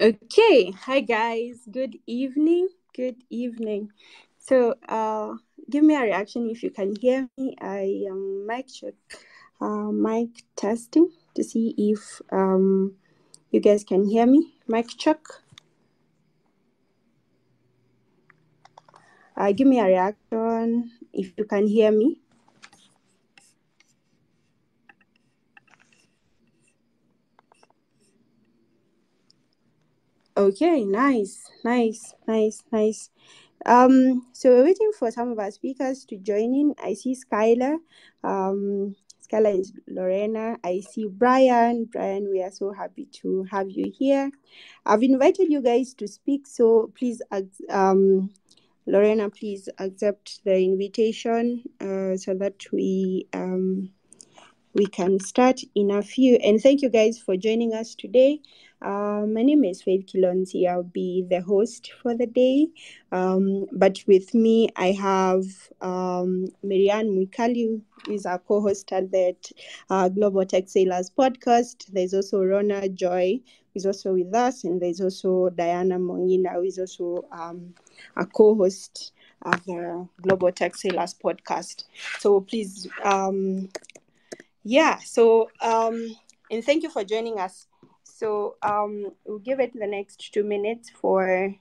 Okay, hi guys. Good evening. Good evening. So, give me a reaction if you can hear me. I mic check, mic testing to see if you guys can hear me. Mic check. Give me a reaction if you can hear me. Okay, nice. So we're waiting for some of our speakers to join in. I see Skylar. Skylar is Lorena. I see Brian. Brian, we are so happy to have you here. I've invited you guys to speak, so please, Lorena, please accept the invitation so that we can start in a few. And thank you guys for joining us today. My name is Faith Kilonzi. I'll be the host for the day. But with me, I have Marianne Mwikali, who is our co-host at the Global Tech Sailors podcast. There's also Rona Joy, who is also with us. And there's also Diana Mongina, who is also a co-host of the Global Tech Sailors podcast. So please... and thank you for joining us. So we'll give it the next 2 minutes for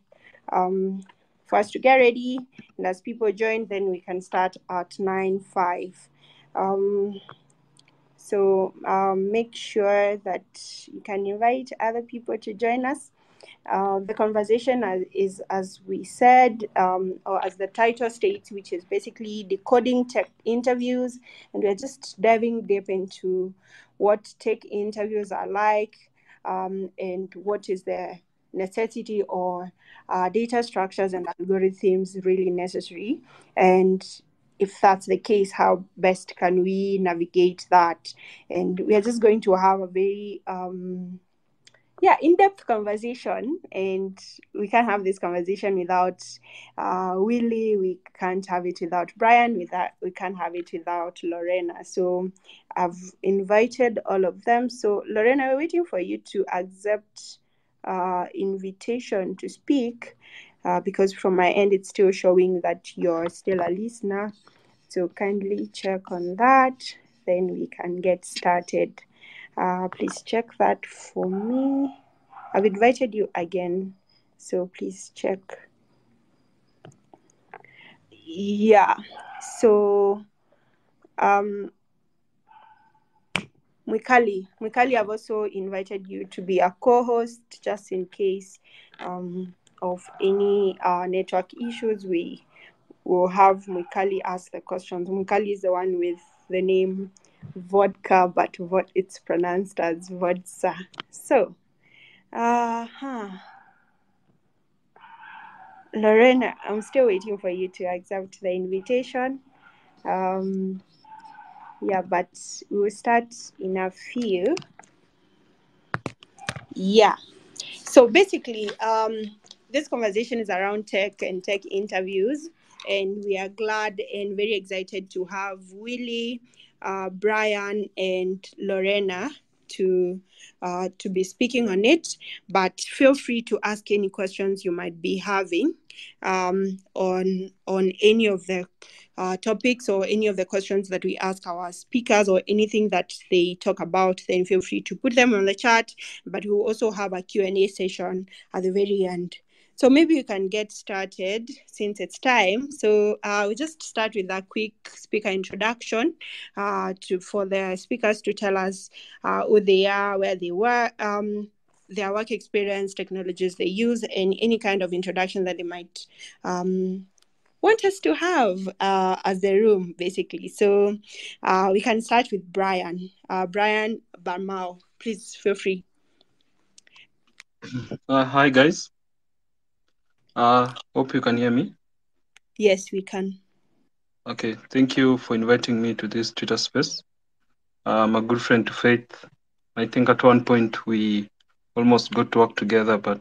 us to get ready, and as people join, then we can start at 9:05. Make sure that you can invite other people to join us. The conversation is, as we said, or as the title states, which is basically decoding tech interviews. And we're just diving deep into what tech interviews are like, and what is the necessity or data structures and algorithms really necessary. And if that's the case, how best can we navigate that? And we are just going to have a very in-depth conversation, and we can't have this conversation without Willie. We can't have it without Brian. We can't have it without Lorena. So I've invited all of them. So Lorena, we're waiting for you to accept invitation to speak, because from my end it's still showing that you're still a listener. So kindly check on that, then we can get started. Please check that for me. I've invited you again, so please check. Yeah. So, Mwikali, I've also invited you to be a co-host just in case of any network issues. We will have Mwikali ask the questions. Mwikali is the one with the name Vodka, but it's pronounced as Vodsa. So, Lorena, I'm still waiting for you to accept the invitation. But we'll start in a few. Yeah. So basically, this conversation is around tech and tech interviews, and we are glad and very excited to have Willie, Brian, and Lorena to be speaking on it. But feel free to ask any questions you might be having on any of the topics or any of the questions that we ask our speakers, or anything that they talk about. Then feel free to put them on the chat. But we'll also have a Q&A session at the very end. So maybe we can get started since it's time. So we'll just start with a quick speaker introduction for the speakers to tell us who they are, where they were, their work experience, technologies they use, and any kind of introduction that they might want us to have as the room, basically. So we can start with Brian. Brian Barmao, please feel free. Hi guys. Hope you can hear me. Yes, we can. Okay, thank you for inviting me to this Twitter space. I'm a good friend to Faith. I think at one point we almost got to work together, but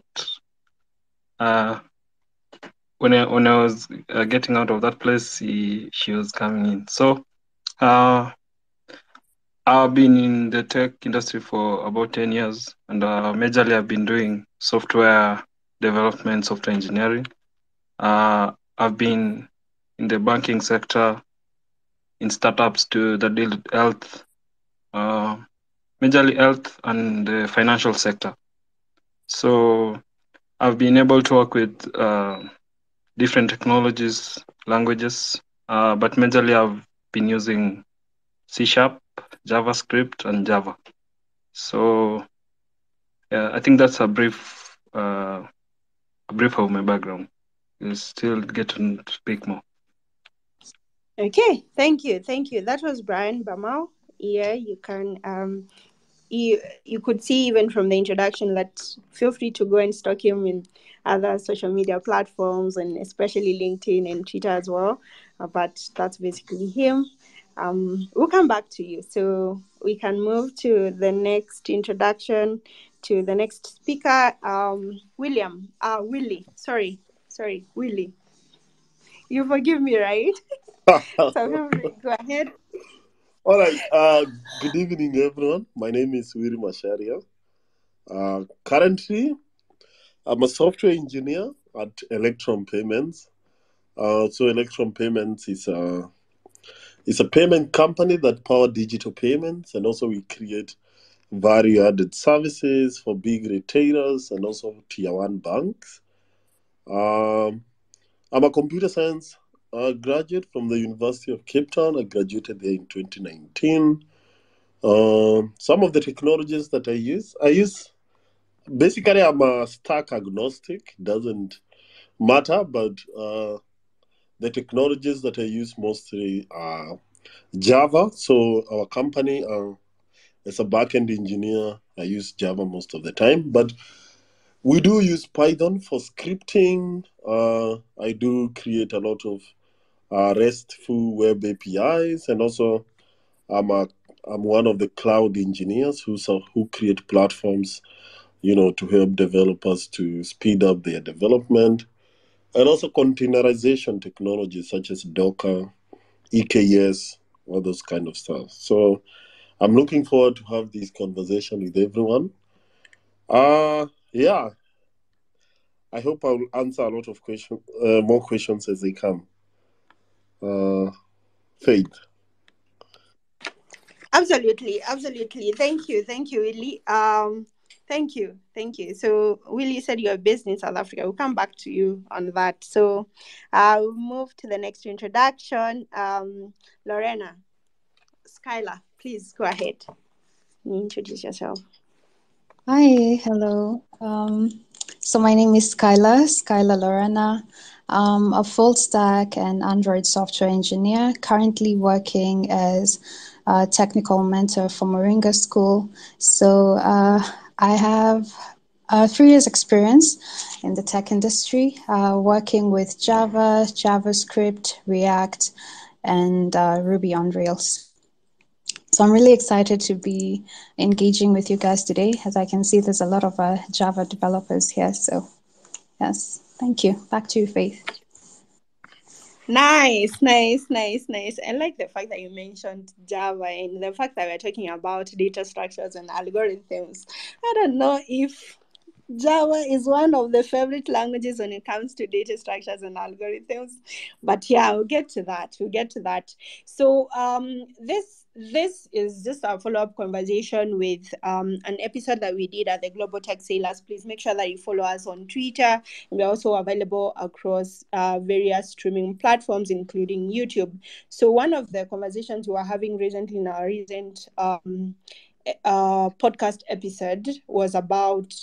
when I was getting out of that place, she was coming in. So I've been in the tech industry for about 10 years, and majorly I've been doing software development, software engineering. I've been in the banking sector, in startups to that deal with health, majorly health and the financial sector. So I've been able to work with different technologies, languages, but majorly I've been using C#, JavaScript, and Java. So I think that's a brief of my background. You'll still get to speak more. Okay, thank you, thank you. That was Brian Bamau. Yeah, you can you could see even from the introduction that feel free to go and stalk him in other social media platforms and especially LinkedIn and Twitter as well. But that's basically him. We'll come back to you. So we can move to the next introduction, to the next speaker, Willie. You forgive me, right? So feel free, go ahead. All right. Good evening, everyone. My name is Willie Masharia. Currently, I'm a software engineer at Electron Payments. So Electron Payments is a payment company that power digital payments, and also we create value-added services for big retailers and also tier one banks. I'm a computer science graduate from the University of Cape Town. I graduated there in 2019. Some of the technologies that I use basically I'm a stack agnostic. Doesn't matter, but the technologies that I use mostly are Java. So our company, as a backend engineer, I use Java most of the time, but we do use Python for scripting. I do create a lot of RESTful web APIs, and also I'm one of the cloud engineers who create platforms, to help developers to speed up their development, and also containerization technologies such as Docker, EKS, all those kind of stuff. So I'm looking forward to have this conversation with everyone. Yeah, I hope I will answer a lot of more questions as they come. Faith. Absolutely, absolutely. Thank you, Willie. Thank you. So Willie said you're based in South Africa. We'll come back to you on that. So we'll move to the next introduction. Lorena, Skylar, please go ahead. Introduce yourself. Hi, hello. So my name is Skylar Lorena. I'm a full stack and Android software engineer, currently working as a technical mentor for Moringa School. So I have 3 years experience in the tech industry, working with Java, JavaScript, React, and Ruby on Rails. So I'm really excited to be engaging with you guys today. As I can see, there's a lot of Java developers here. So yes, thank you. Back to you, Faith. Nice. I like the fact that you mentioned Java and the fact that we're talking about data structures and algorithms. I don't know if Java is one of the favorite languages when it comes to data structures and algorithms, but yeah, we'll get to that. So this is just a follow-up conversation with an episode that we did at the Global Tech Sailors. Please make sure that you follow us on Twitter. We're also available across various streaming platforms, including YouTube. So one of the conversations we were having recently in our recent podcast episode was about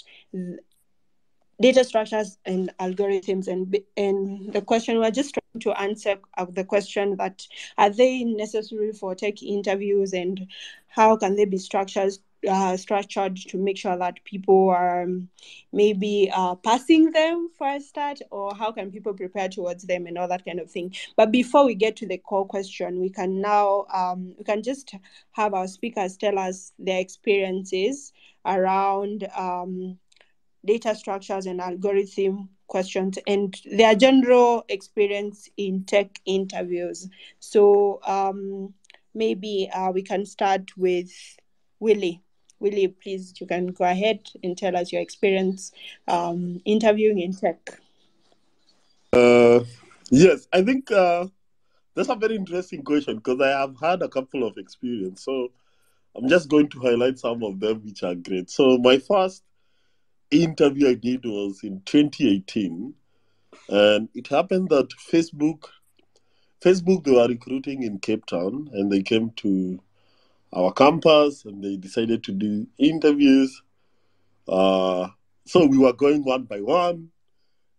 data structures and algorithms, and the question, we're just trying to answer the question that are they necessary for tech interviews, and how can they be structured to make sure that people are maybe passing them for a start, or how can people prepare towards them and all that kind of thing. But before we get to the core question, we can now we can just have our speakers tell us their experiences around data structures and algorithm questions and their general experience in tech interviews. So maybe we can start with Willie. Willie, please, you can go ahead and tell us your experience interviewing in tech. Yes, I think that's a very interesting question because I have had a couple of experience. So I'm just going to highlight some of them which are great. So my first interview I did was in 2018, and it happened that Facebook they were recruiting in Cape Town, and they came to our campus and they decided to do interviews. So we were going one by one,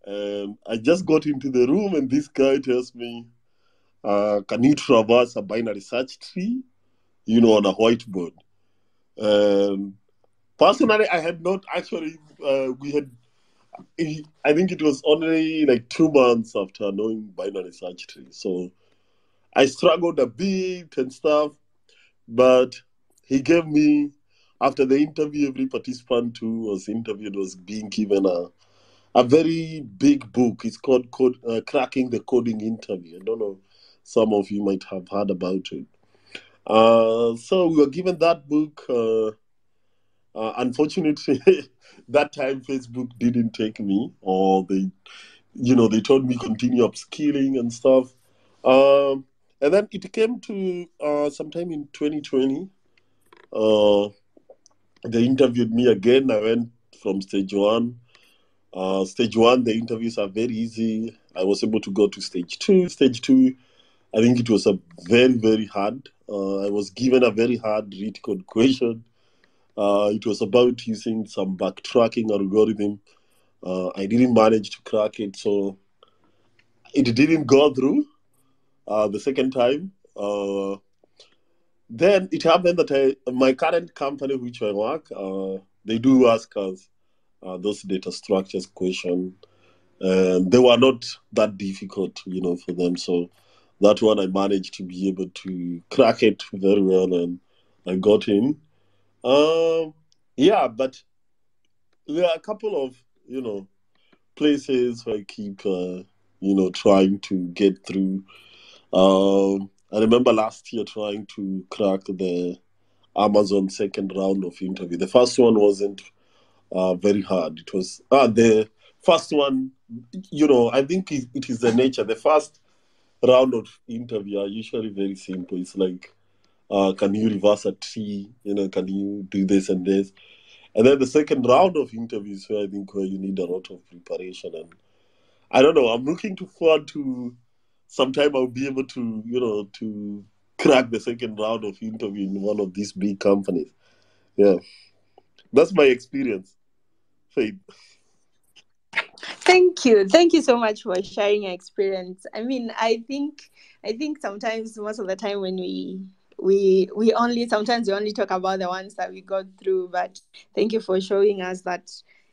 and I just got into the room, and this guy tells me, "Can you traverse a binary search tree, on a whiteboard?" And personally, I had not actually. We had. I think it was only like 2 months after knowing binary search tree, so I struggled a bit and stuff. But he gave me, after the interview, every participant who was interviewed was being given a very big book. It's called Cracking the Coding Interview. I don't know, some of you might have heard about it. So we were given that book. Unfortunately, that time Facebook didn't take me, or they told me continue upskilling and stuff. And then it came to sometime in 2020. They interviewed me again. I went from stage one. Stage one, the interviews are very easy. I was able to go to stage two. Stage two, I think it was a very, very hard. I was given a very hard read code question. It was about using some backtracking algorithm. I didn't manage to crack it, so it didn't go through the second time. Then it happened that my current company, which I work, they do ask us those data structures question, and they were not that difficult, for them. So that one I managed to be able to crack it very well, and I got in. Yeah, but there are a couple of places where I keep trying to get through. I remember last year trying to crack the Amazon second round of interview. The first one wasn't very hard. It was the first one. I think it is the nature. The first round of interview are usually very simple. It's like, can you reverse a tree? Can you do this and this? And then the second round of interviews where I think where you need a lot of preparation. And I don't know. I'm looking forward to sometime I'll be able to to crack the second round of interview in one of these big companies. Yeah, that's my experience. Faith. Thank you so much for sharing your experience. I mean, I think sometimes, most of the time, when we only sometimes we only talk about the ones that we got through, but thank you for showing us that,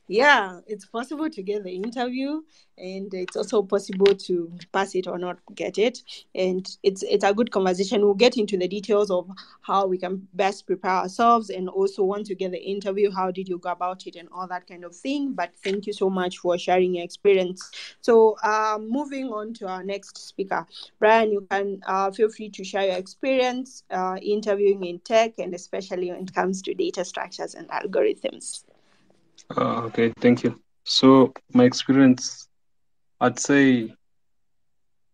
yeah, it's possible to get the interview, and it's also possible to pass it or not get it. And it's a good conversation. We'll get into the details of how we can best prepare ourselves, and also once you get the interview, how did you go about it and all that kind of thing. But thank you so much for sharing your experience. So moving on to our next speaker, Brian, you can feel free to share your experience interviewing in tech, and especially when it comes to data structures and algorithms. Okay, thank you. So my experience, I'd say,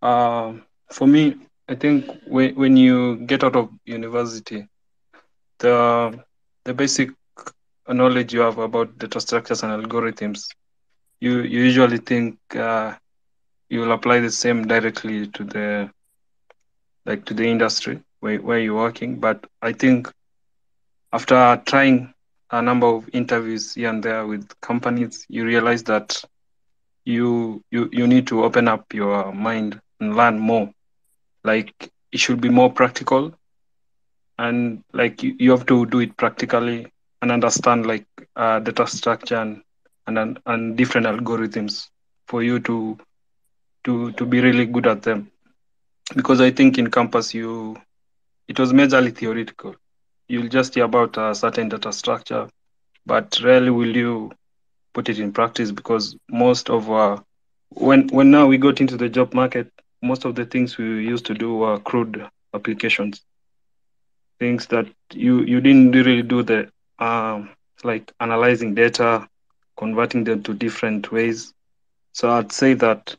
for me, I think when you get out of university, the basic knowledge you have about data structures and algorithms, you usually think you will apply the same directly to the industry where you're working. But I think after trying a number of interviews here and there with companies, you realize that you need to open up your mind and learn more. Like, it should be more practical, and like you have to do it practically and understand like data structure and different algorithms for you to be really good at them. Because I think in campus it was majorly theoretical. You'll just hear about a certain data structure, but rarely will you put it in practice, because most of when now we got into the job market, most of the things we used to do were crude applications, things that you didn't really do the like analyzing data, converting them to different ways. So I'd say that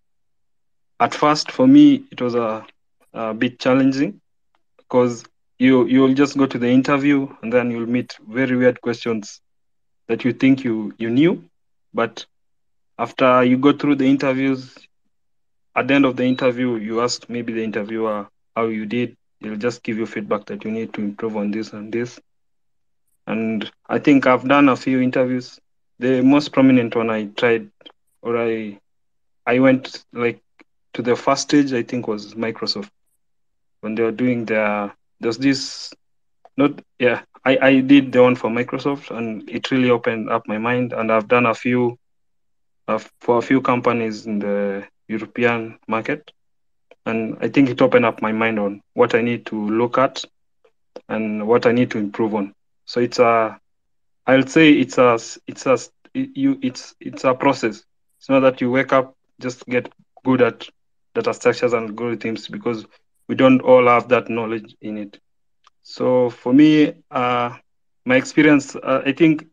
at first for me it was a bit challenging because you'll just go to the interview and then you'll meet very weird questions that you think you knew, but after you go through the interviews, at the end of the interview, you ask maybe the interviewer how you did. He'll just give you feedback that you need to improve on this and this. And I think I've done a few interviews. The most prominent one I tried, or I went like to the first stage, I think was Microsoft. When they were doing there's this, not, yeah, I did the one for Microsoft and it really opened up my mind. And I've done a few for a few companies in the European market. And I think it opened up my mind on what I need to look at and what I need to improve on. So I'll say it's a process. It's not that you wake up just get good at data structures and algorithms, because we don't all have that knowledge in it. So for me, my experience, I think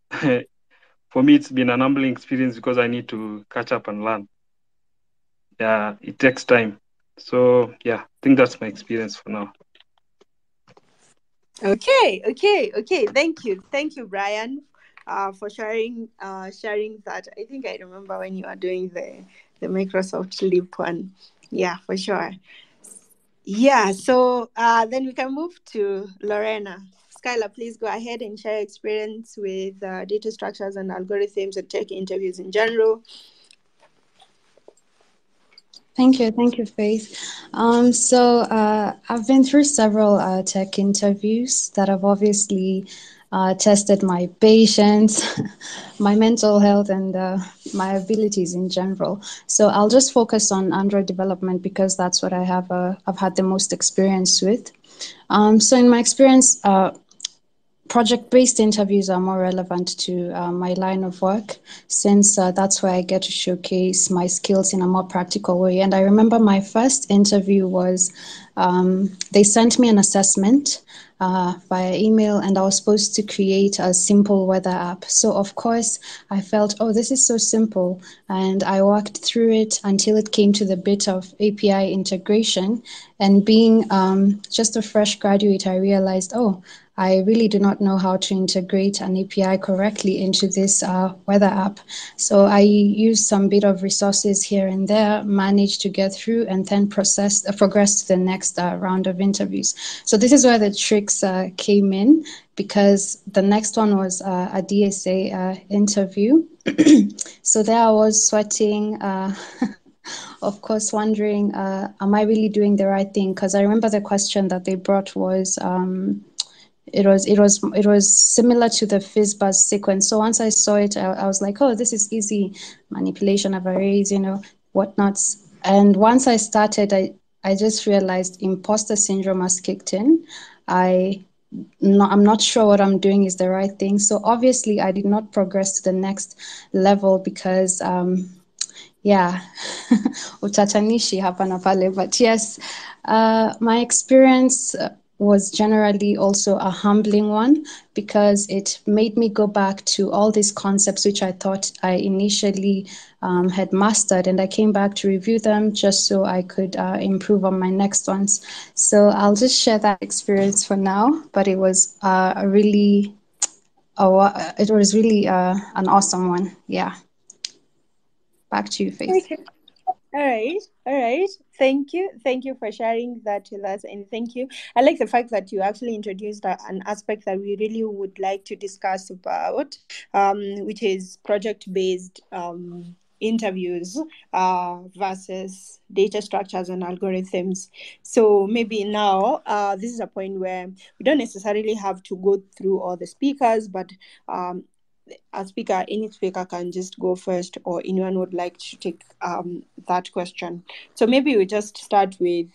for me it's been an humbling experience because I need to catch up and learn. Yeah, it takes time. So yeah, I think that's my experience for now. Okay. Thank you, Brian, for sharing that. I think I remember when you were doing the Microsoft Leap one. Yeah, for sure. Yeah. So then we can move to Lorena. Skylar, please go ahead and share experience with data structures and algorithms and tech interviews in general. Thank you, Faith. I've been through several tech interviews that have obviously tested my patience, my mental health, and my abilities in general. So I'll just focus on Android development because that's what I've had the most experience with. So in my experience, project-based interviews are more relevant to my line of work, since that's where I get to showcase my skills in a more practical way. And I remember my first interview was they sent me an assessment via email, and I was supposed to create a simple weather app. So of course I felt, oh, this is so simple, and I worked through it until it came to the bit of API integration. And being just a fresh graduate, I realized, oh, I really do not know how to integrate an API correctly into this weather app. So I used some bit of resources here and there, managed to get through, and then progress to the next round of interviews. So this is where the tricks came in, because the next one was a DSA interview. So there I was sweating, of course, wondering, am I really doing the right thing? Because I remember the question that they brought was, it was similar to the FizzBuzz sequence. So once I saw it, I was like, oh, this is easy, manipulation of arrays, whatnots. And once I started, I just realized imposter syndrome has kicked in. I'm not sure what I'm doing is the right thing. So obviously I did not progress to the next level because utatanishi hapa na pale. But yes, my experience was generally also a humbling one, because it made me go back to all these concepts which I thought I initially had mastered, and I came back to review them just so I could improve on my next ones. So I'll just share that experience for now, but it was really an awesome one. Yeah. Back to you, Faith. Okay. All right. Thank you for sharing that with us, and thank you. I like the fact that you actually introduced an aspect that we really would like to discuss about, which is project-based interviews versus data structures and algorithms. So maybe now this is a point where we don't necessarily have to go through all the speakers, but any speaker can just go first, or anyone would like to take that question. So maybe we just start with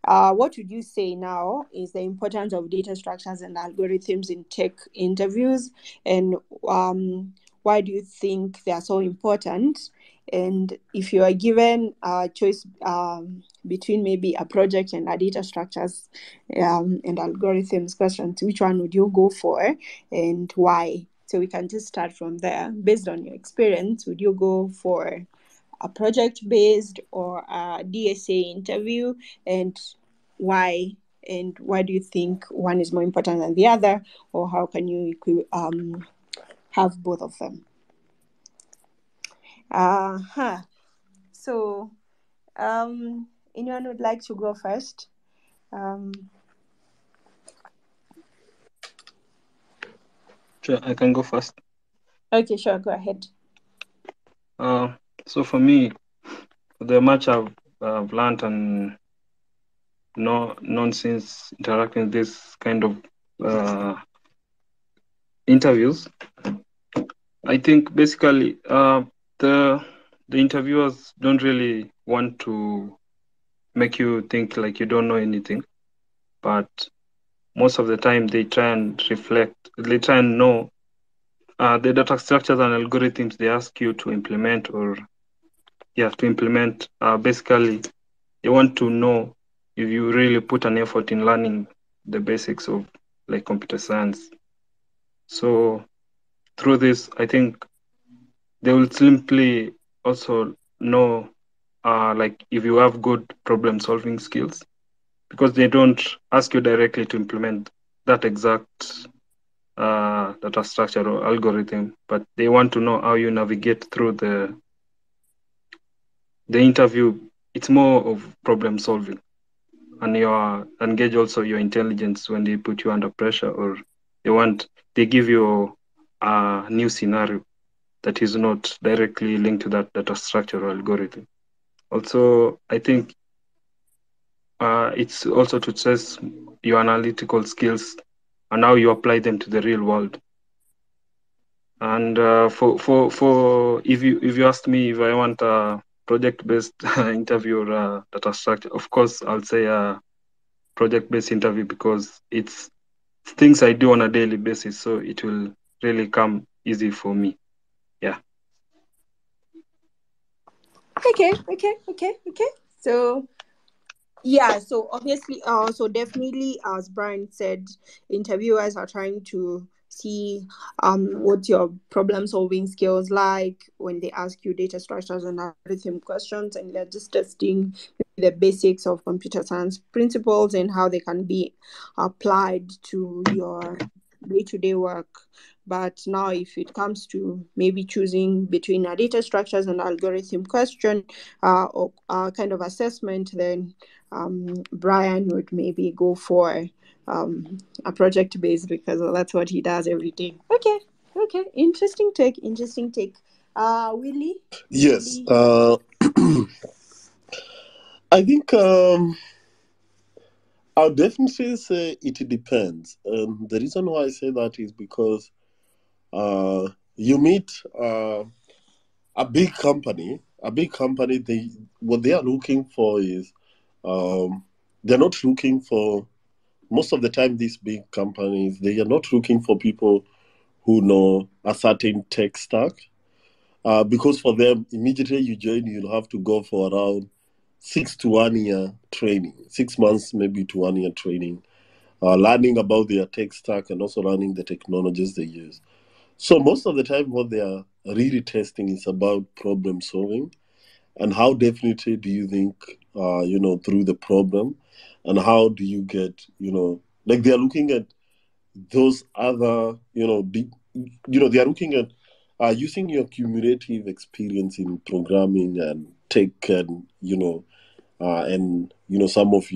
what would you say now is the importance of data structures and algorithms in tech interviews, and why do you think they are so important? And if you are given a choice between maybe a project and a data structures and algorithms questions, which one would you go for and why? So we can just start from there. Based on your experience, would you go for a project-based or a DSA interview, and why? And why do you think one is more important than the other, or how can you have both of them? So, anyone would like to go first? Sure, I can go first. Okay, sure, go ahead. So for me, the much I've learned and known since interacting with this kind of interviews, I think basically the interviewers don't really want to make you think like you don't know anything, but most of the time they try and know the data structures and algorithms they ask you to implement basically they want to know if you really put an effort in learning the basics of like computer science. So through this, I think they will simply also know like if you have good problem solving skills, because they don't ask you directly to implement that exact data structure or algorithm, but they want to know how you navigate through the interview. It's more of problem solving, and you engage also your intelligence when they put you under pressure, or they give you a new scenario that is not directly linked to that data structure or algorithm. Also, I think it's also to test your analytical skills and how you apply them to the real world. And for if you ask me if I want a project-based interview or a data structure, of course I'll say a project-based interview, because it's things I do on a daily basis, so it will really come easy for me. Yeah. Okay. So yeah, so obviously, so definitely, as Brian said, interviewers are trying to see what your problem solving skills like when they ask you data structures and algorithm questions, and they're just testing the basics of computer science principles and how they can be applied to your day-to-day work. But now if it comes to maybe choosing between a data structures and algorithm question or kind of assessment, then Brian would maybe go for a project based, because that's what he does every day. Okay. Interesting take. Willie? Yes. Willie? I think I'll definitely say it depends. The reason why I say that is because you meet a big company. They what they are looking for is they're not looking for, most of the time these big companies, they are not looking for people who know a certain tech stack. Because for them, immediately you join, you'll have to go for around 6 to 1 year training, 6 months maybe to 1 year training, learning about their tech stack and also learning the technologies they use. So most of the time, what they are really testing is about problem solving, and how definitely do you think, through the problem, and how do you get, like they are looking at those other, they are looking at using your cumulative experience in programming and tech, and some of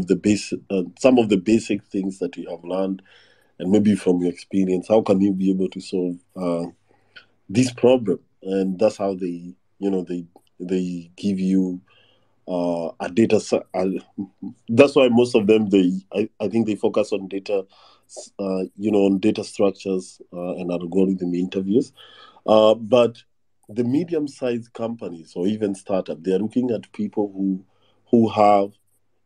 the basic things that you have learned, and maybe from your experience, how can you be able to solve this problem? And that's how they give you a data. That's why most of them I think they focus on data, on data structures and algorithm interviews. But the medium-sized companies or even startup, they are looking at people who have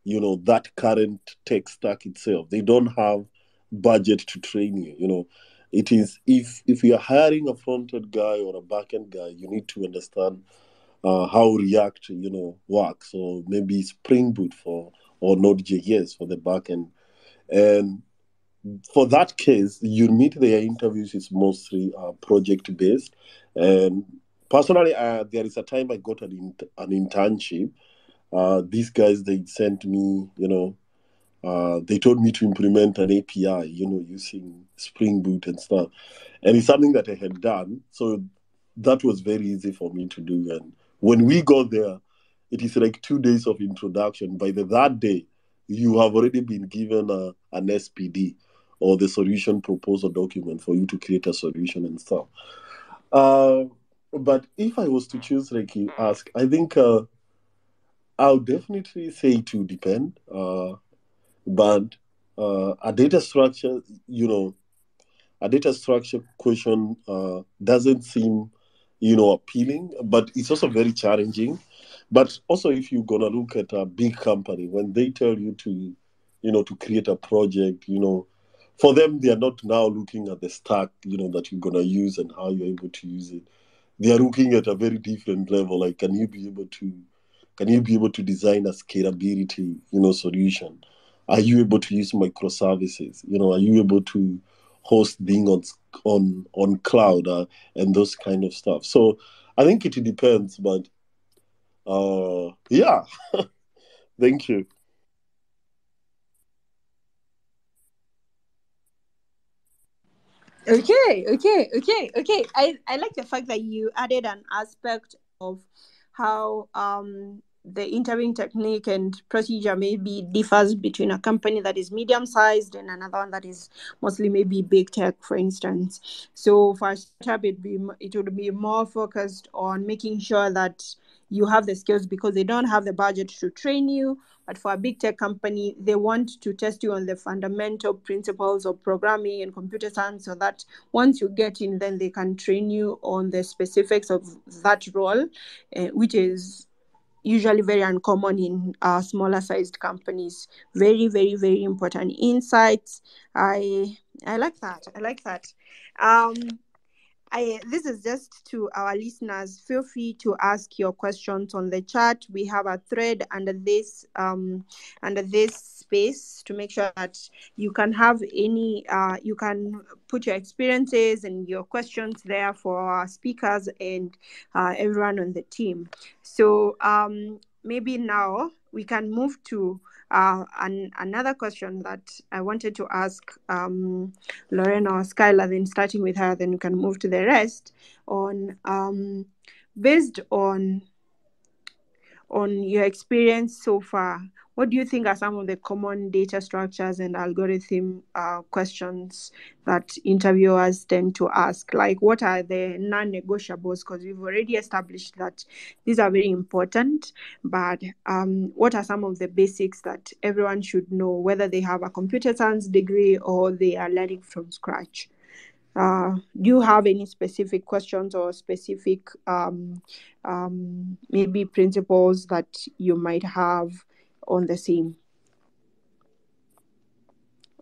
that current tech stack itself. They don't have budget to train you. It is if you are hiring a front-end guy or a back-end guy, you need to understand how React, works, or maybe Spring Boot or Node.js for the backend. And for that case, you meet their interviews is mostly project based. And personally, there is a time I got an internship. These guys, they sent me, they told me to implement an API, using Spring Boot and stuff. And it's something that I had done. So that was very easy for me to do. And when we got there, it is like 2 days of introduction. By the third day, you have already been given an SPD, or the solution proposal document, for you to create a solution and stuff. But if I was to choose, like you ask, I think I'll definitely say it will depend. But a data structure, a data structure question doesn't seem, appealing, but it's also very challenging. But also, if you're gonna look at a big company, when they tell you to, to create a project, for them, they are not now looking at the stack, that you're gonna use and how you're able to use it. They are looking at a very different level. Like, can you be able to design a scalability, solution? Are you able to use microservices? Are you able to host things on cloud, and those kind of stuff? So I think it depends, but yeah. Thank you. Okay. I like the fact that you added an aspect of how the interviewing technique and procedure maybe differs between a company that is medium sized and another one that is mostly maybe big tech, for instance. So for a startup, it would be more focused on making sure that you have the skills because they don't have the budget to train you. But for a big tech company, they want to test you on the fundamental principles of programming and computer science, so that once you get in, then they can train you on the specifics of that role, which is usually very uncommon in smaller sized companies. Very, very, very important insights. I like that. Um, this is just to our listeners. Feel free to ask your questions on the chat. We have a thread under this space to make sure that you can have any. You can put your experiences and your questions there for our speakers and everyone on the team. So maybe now we can move to another question that I wanted to ask Lorena or Skylar, then starting with her, then we can move to the rest on based on your experience so far. What do you think are some of the common data structures and algorithm questions that interviewers tend to ask? Like, what are the non-negotiables? Because we've already established that these are very important, but what are some of the basics that everyone should know, whether they have a computer science degree or they are learning from scratch? Do you have any specific questions or specific maybe principles that you might have on the same?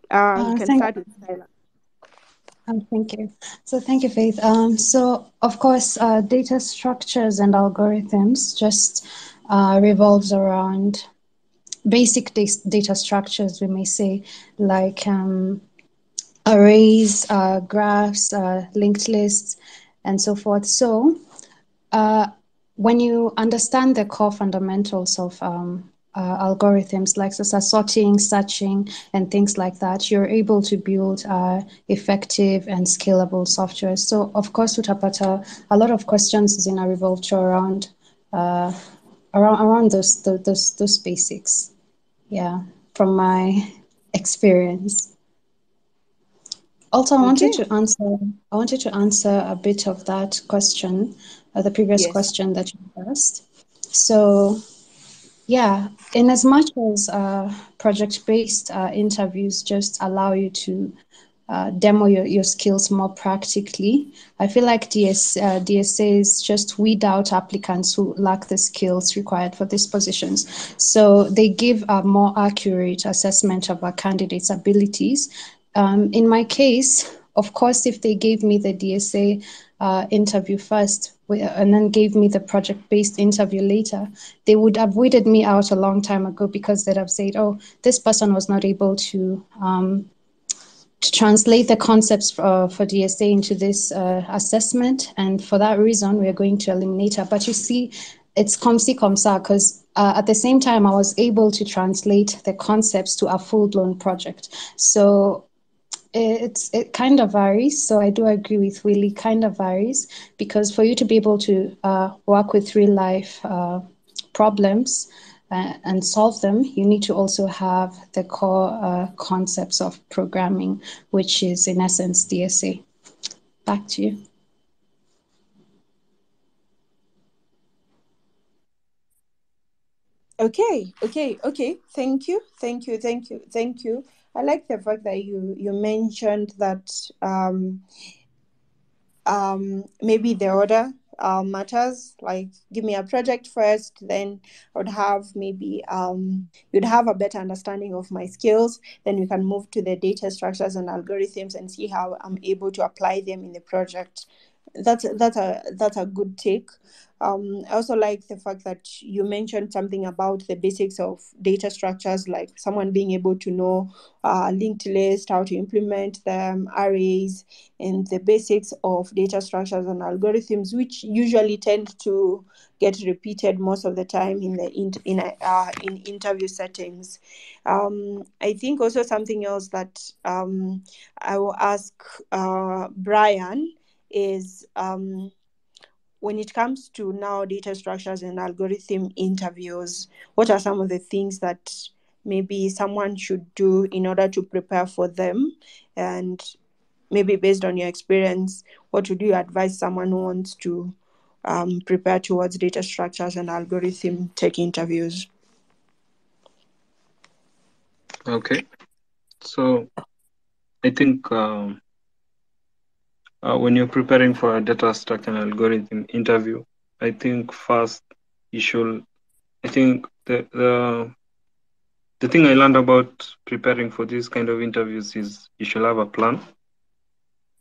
We can start with Skylar. Thank you. So thank you, Faith. So of course, data structures and algorithms just revolves around basic data structures, we may say, like arrays, graphs, linked lists, and so forth. So when you understand the core fundamentals of algorithms like sorting, searching, and things like that, you're able to build effective and scalable software. So, of course, Utapata, a lot of questions is revolved around those basics. Yeah, from my experience. Also, I wanted to answer a bit of that question, the previous question that you asked. So, yeah, in as much as project-based interviews just allow you to demo your skills more practically, I feel like DSAs just weed out applicants who lack the skills required for these positions. So they give a more accurate assessment of a candidate's abilities. In my case, of course, if they gave me the DSA interview first and then gave me the project-based interview later, they would have weeded me out a long time ago, because they'd have said, oh, this person was not able to translate the concepts for DSA into this assessment, and for that reason, we're going to eliminate her. But you see, it's comme ci comme ça, because at the same time, I was able to translate the concepts to a full-blown project. So it kind of varies. So I do agree with Willie, kind of varies, because for you to be able to work with real-life problems and solve them, you need to also have the core concepts of programming, which is in essence DSA. Back to you. Okay. Thank you. I like the fact that you mentioned that maybe the order matters. Like, give me a project first, then I would have maybe you'd have a better understanding of my skills. Then we can move to the data structures and algorithms and see how I'm able to apply them in the project. That's a good take. I also like the fact that you mentioned something about the basics of data structures, like someone being able to know linked list, how to implement them, arrays, and the basics of data structures and algorithms, which usually tend to get repeated most of the time in the in interview settings. I think also something else that I will ask Brian is when it comes to now data structures and algorithm interviews, what are some of the things that maybe someone should do in order to prepare for them? And maybe based on your experience, what would you advise someone who wants to prepare towards data structures and algorithm tech interviews? Okay. So I think when you're preparing for a data structure and algorithm interview, I think first you should, I think the thing I learned about preparing for these kind of interviews is you should have a plan,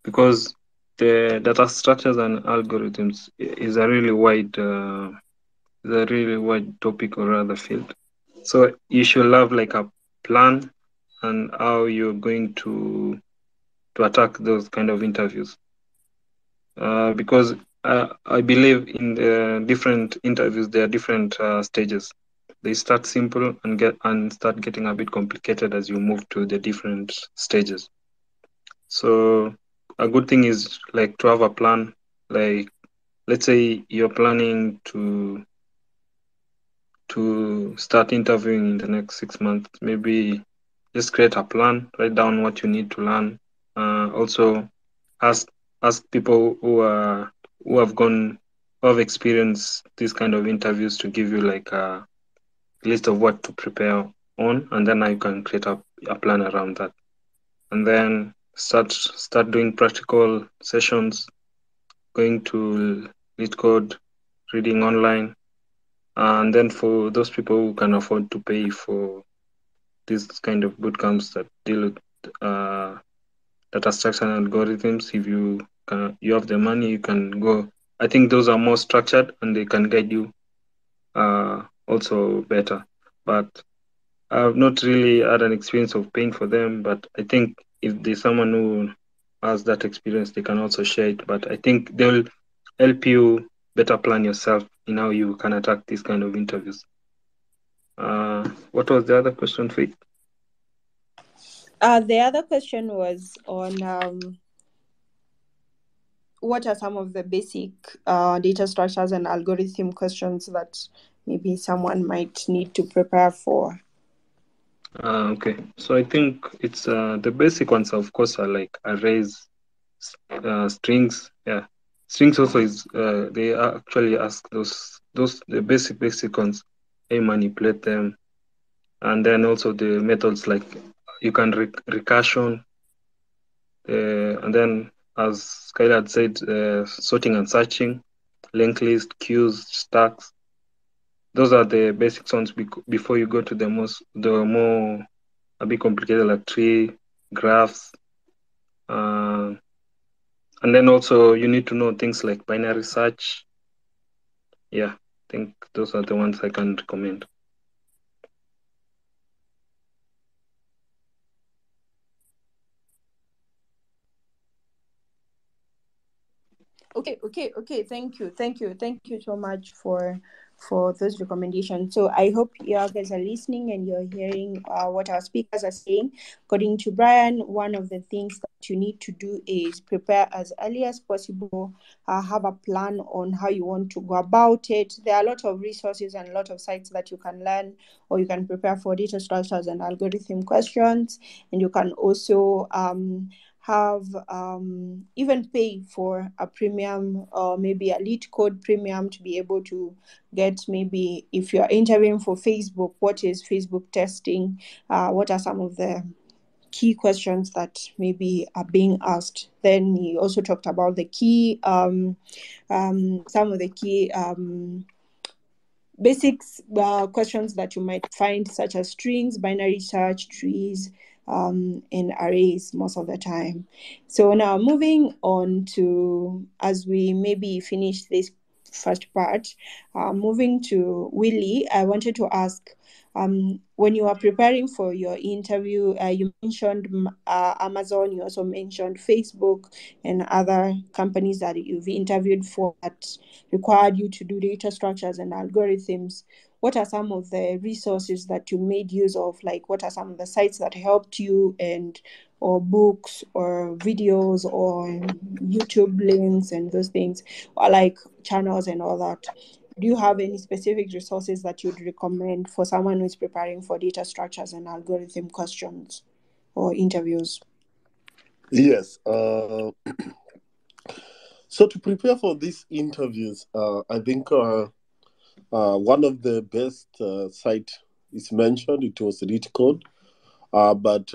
because the data structures and algorithms is a really wide topic, or rather field. So you should have like a plan and how you're going to attack those kind of interviews. Because I believe in the different interviews, there are different stages. They start simple and start getting a bit complicated as you move to the different stages. So a good thing is like to have a plan. Like, let's say you're planning to start interviewing in the next 6 months. Maybe just create a plan, write down what you need to learn. Also ask people who have experienced these kind of interviews to give you like a list of what to prepare on, and then you can create a plan around that. And then start doing practical sessions, going to LeetCode, reading online. And then for those people who can afford to pay for these kind of bootcamps that deal with data structure and algorithms, if you have the money, you can go. I think those are more structured and they can guide you also better. But I've not really had an experience of paying for them, but I think if there's someone who has that experience, they can also share it. But I think they'll help you better plan yourself in how you can attack these kind of interviews. What was the other question, Faith? The other question was on what are some of the basic data structures and algorithm questions that maybe someone might need to prepare for? Okay, so I think it's the basic ones, of course, are like arrays, strings. Yeah, strings also is they actually ask those the basic ones. How you manipulate them, and then also the methods like you can recursion, and then as Skylar had said, sorting and searching, linked list, queues, stacks. Those are the basic ones before you go to the more a bit complicated like tree, graphs, And then also you need to know things like binary search. Yeah, I think those are the ones I can recommend. Okay. Thank you so much for those recommendations. So I hope you guys are listening and you're hearing what our speakers are saying. According to Brian, one of the things that you need to do is prepare as early as possible. Have a plan on how you want to go about it. There are a lot of resources and a lot of sites that you can learn, or you can prepare for data structures and algorithm questions, and you can also have even pay for a premium or maybe a lead code premium to be able to get, maybe if you're interviewing for Facebook, what is Facebook testing, what are some of the key questions that maybe are being asked. Then he also talked about the key some of the key basics questions that you might find, such as strings, binary search, trees, and arrays most of the time. So now moving on to, as we maybe finish this first part, moving to Willie, I wanted to ask, when you are preparing for your interview, you mentioned Amazon, you also mentioned Facebook and other companies that you've interviewed for that required you to do data structures and algorithms. What are some of the resources that you made use of? Like, what are some of the sites that helped you, and or books or videos or YouTube links and those things, or like channels and all that? Do you have any specific resources that you'd recommend for someone who's preparing for data structures and algorithm questions or interviews? Yes. So to prepare for these interviews, I think one of the best site is mentioned. It was LeetCode, but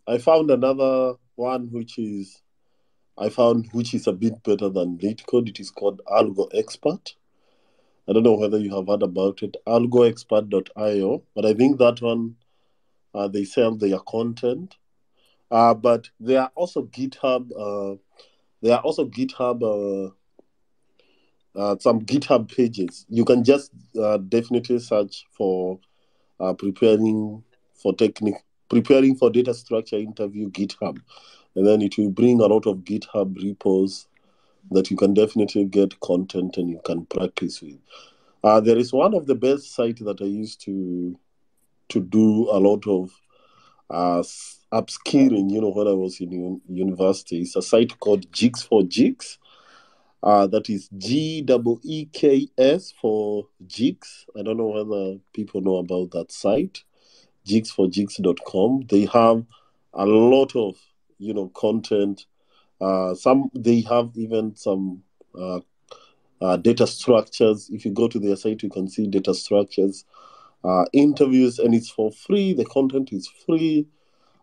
I found another one which is a bit better than LeetCode. It is called AlgoExpert. I don't know whether you have heard about it, algoexpert.io, but I think that one, they sell their content. But there are also GitHub. Some GitHub pages. You can just definitely search for preparing for data structure interview GitHub, and then it will bring a lot of GitHub repos that you can definitely get content and you can practice with. There is one of the best sites that I used to do a lot of upskilling, when I was in university. It's a site called Jigs for Jigs. That is GEEKS for Jigs. I don't know whether people know about that site, jigsforjigs.com. They have a lot of, content. They have even some data structures. If you go to their site, you can see data structures, interviews, and it's for free. The content is free.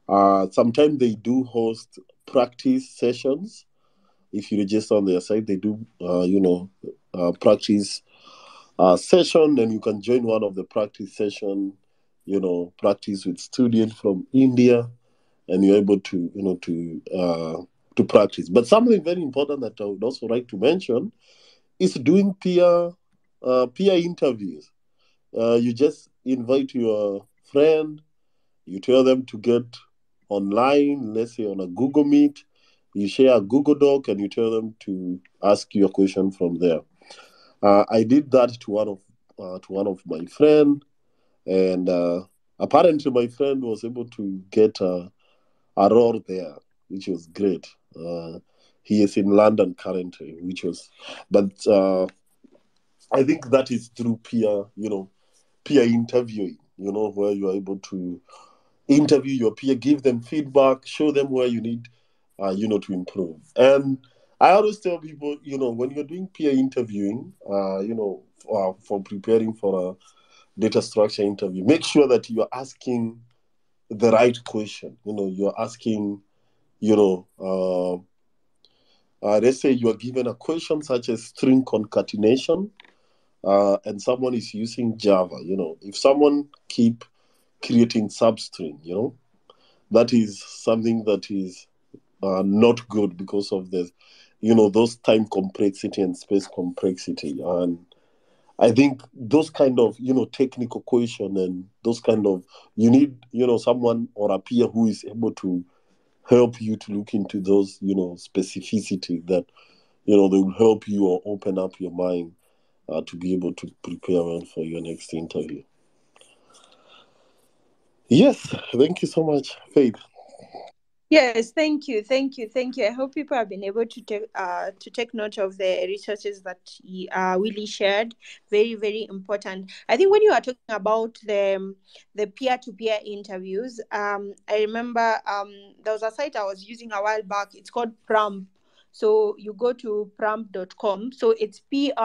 Sometimes they do host practice sessions. If you register on their site, they do, practice session, and you can join one of the practice session, practice with students from India, and you're able to, to practice. But something very important that I would also like to mention is doing peer interviews. You just invite your friend, you tell them to get online, let's say on a Google Meet, you share a Google Doc, and you tell them to ask you a question from there. I did that to one of my friend, and apparently my friend was able to get a role there, which was great. He is in London currently, but I think that is through peer interviewing, where you are able to interview your peer, give them feedback, show them where you need, to improve. And I always tell people, when you're doing peer interviewing, for preparing for a data structure interview, make sure that you're asking the right question. You're asking, let's say you are given a question such as string concatenation, and someone is using Java. If someone keep creating substring, that is something that is not good because of the, those time complexity and space complexity. And I think those kind of, technical question and those kind of, you need, someone or a peer who is able to help you to look into those, specificity that, they will help you or open up your mind to be able to prepare well for your next interview. Yes, thank you so much, Faith. Yes, thank you. I hope people have been able to take note of the resources that Willie shared. Very, very important. I think when you are talking about the peer-to-peer interviews, I remember there was a site I was using a while back. It's called Prump. So you go to prump.com. So it's PRAMP.com.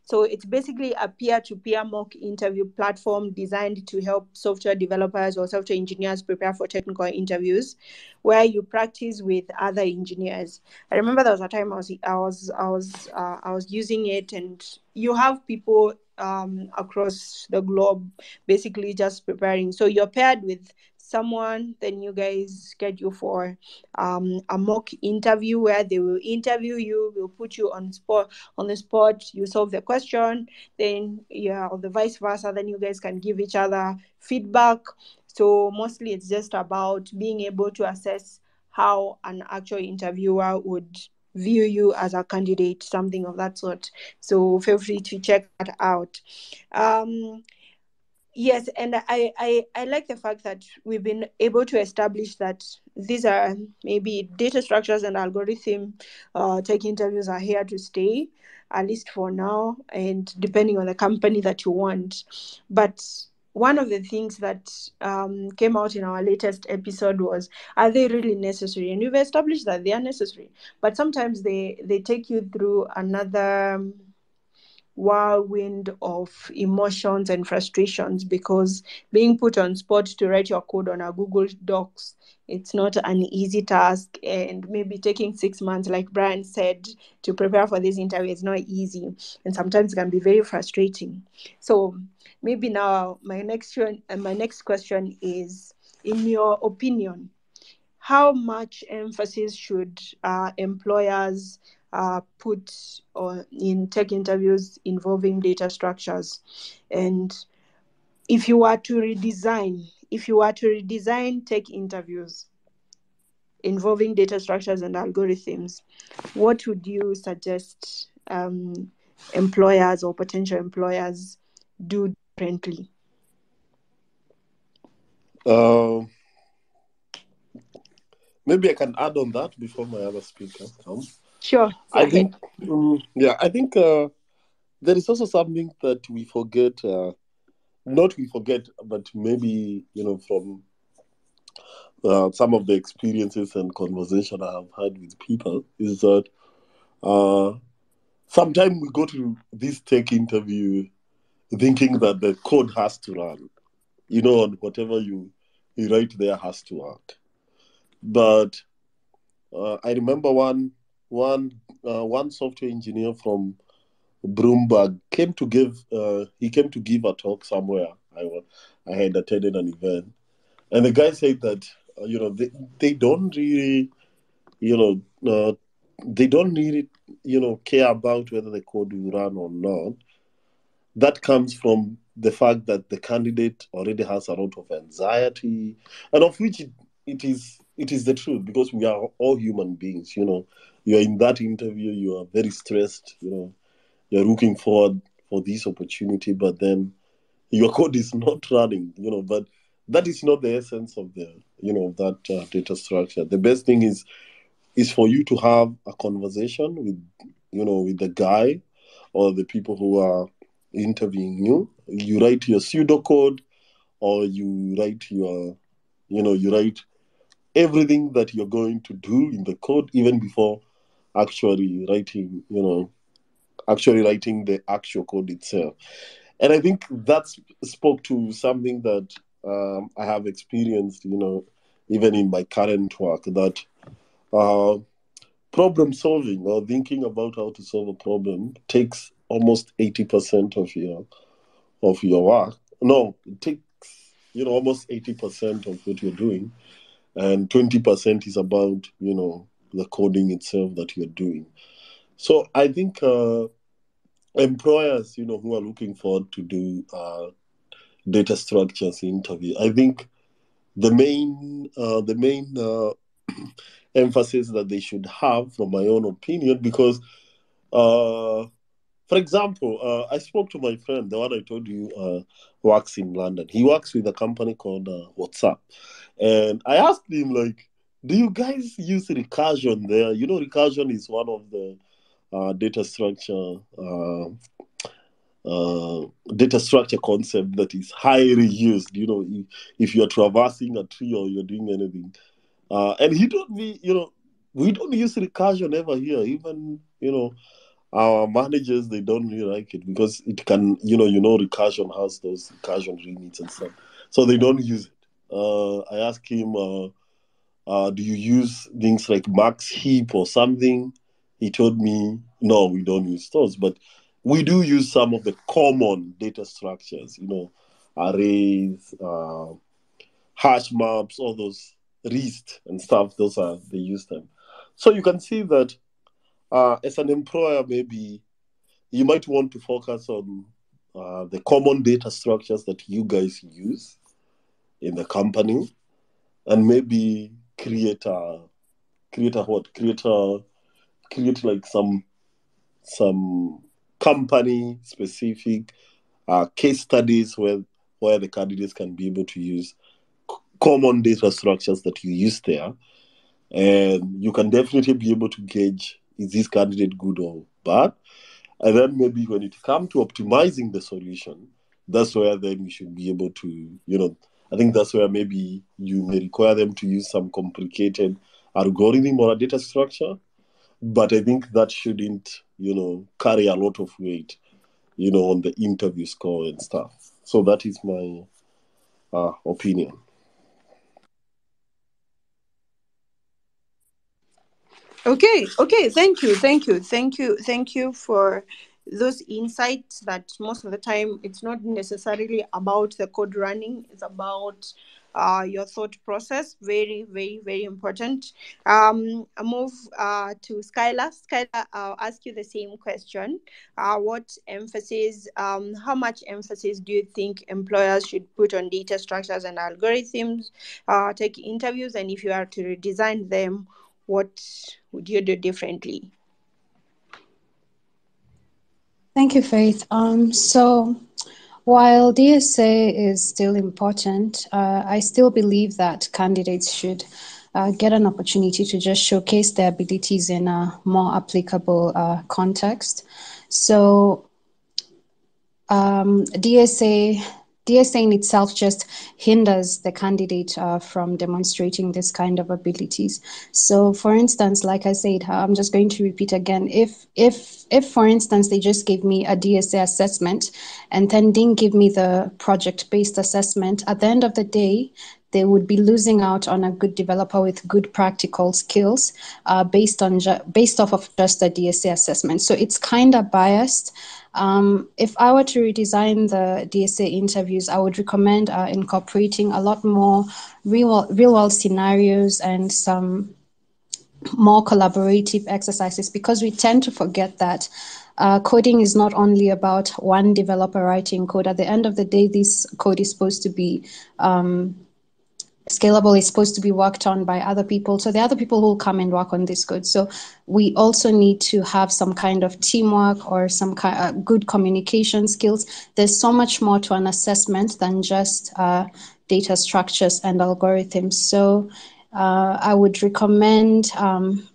So it's basically a peer-to-peer mock interview platform designed to help software developers or software engineers prepare for technical interviews, where you practice with other engineers. I remember there was a time I was using it, and you have people across the globe basically just preparing. So you're paired with someone, then you guys schedule for a mock interview where they will interview you, will put you on the spot, you solve the question, then or the vice versa, then you guys can give each other feedback. So mostly it's just about being able to assess how an actual interviewer would view you as a candidate, something of that sort. So feel free to check that out. Yes, and I like the fact that we've been able to establish that these are maybe data structures and algorithm tech interviews are here to stay, at least for now, and depending on the company that you want. But one of the things that came out in our latest episode was, are they really necessary? And we've established that they are necessary, but sometimes they take you through another whirlwind of emotions and frustrations, because being put on spot to write your code on a Google Docs, it's not an easy task, and maybe taking 6 months, like Brian said, to prepare for this interview is not easy, and sometimes it can be very frustrating. So maybe now my next question is, in your opinion, how much emphasis should employers put in tech interviews involving data structures? And if you were to redesign tech interviews involving data structures and algorithms, what would you suggest employers or potential employers do differently? Maybe I can add on that before my other speaker comes. Sure. I think there is also something that we forget, not we forget, but maybe, from some of the experiences and conversation I have had with people, is that sometimes we go to this tech interview thinking that the code has to run, and whatever you write there has to work. But I remember one software engineer from Bloomberg came to give a talk somewhere. I had attended an event, and the guy said that they don't really care about whether the code will run or not. That comes from the fact that the candidate already has a lot of anxiety, and of which it is the truth, because we are all human beings. You are in that interview, you are very stressed. You're looking forward for this opportunity, but then your code is not running. But that is not the essence of that data structure. The best thing is for you to have a conversation with the guy or the people who are interviewing you. You write your pseudocode, or you write everything that you're going to do in the code, even before actually writing the actual code itself. And I think that spoke to something that I have experienced, even in my current work, that problem solving or thinking about how to solve a problem takes almost 80% of your work. No, it takes almost 80% of what you're doing. and 20% is about, the coding itself that you're doing. So I think employers, who are looking forward to do data structures interview, I think the main emphasis that they should have, from my own opinion, because for example, I spoke to my friend, the one I told you works in London. He works with a company called WhatsApp. And I asked him, like, do you guys use recursion there? Recursion is one of the data structure concept that is highly used, if you're traversing a tree or you're doing anything. And he told me, we don't use recursion ever here. Even, our managers, they don't really like it because it can, recursion has those recursion limits and stuff. So they don't use it. I asked him, do you use things like max heap or something? He told me, no, we don't use those. But we do use some of the common data structures, arrays, hash maps, all those REST and stuff. They use them. So you can see that as an employer, maybe you might want to focus on the common data structures that you guys use in the company, and maybe create like some company specific case studies where the candidates can be able to use common data structures that you use there, and you can definitely be able to gauge, is this candidate good or bad? And then maybe when it comes to optimizing the solution, that's where then you should be able to, I think that's where maybe you may require them to use some complicated algorithm or a data structure. But I think that shouldn't, carry a lot of weight, on the interview score and stuff. So that is my opinion. Okay. Thank you for those insights, that most of the time it's not necessarily about the code running, it's about your thought process. Very, very, very important. I move to Skylar. Skylar, I'll ask you the same question. What emphasis, how much emphasis do you think employers should put on data structures and algorithms, take interviews, and if you are to redesign them, what would you do differently? Thank you, Faith. So while DSA is still important, I still believe that candidates should get an opportunity to just showcase their abilities in a more applicable context. So DSA in itself just hinders the candidate from demonstrating this kind of abilities. So, for instance, like I said, I'm just going to repeat again. If for instance, they just gave me a DSA assessment and then didn't give me the project-based assessment, at the end of the day, they would be losing out on a good developer with good practical skills based off of just a DSA assessment. So it's kind of biased. If I were to redesign the DSA interviews, I would recommend incorporating a lot more real-world scenarios and some more collaborative exercises, because we tend to forget that coding is not only about one developer writing code. At the end of the day, this code is supposed to be scalable, is supposed to be worked on by other people. So the other people will come and work on this code. So we also need to have some kind of teamwork or some kind of good communication skills. There's so much more to an assessment than just data structures and algorithms. So I would recommend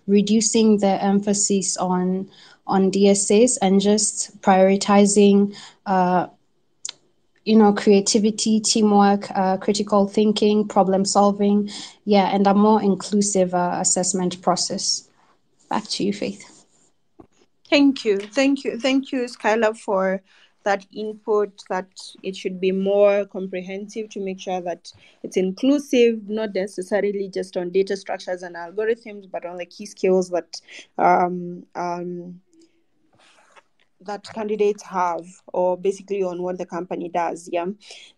reducing the emphasis on DSAs and just prioritizing creativity, teamwork, critical thinking, problem solving, and a more inclusive assessment process. Back to you, Faith. Thank you, Skylar, for that input, that it should be more comprehensive to make sure that it's inclusive, not necessarily just on data structures and algorithms, but on the key skills that that candidates have, or basically on what the company does. Yeah.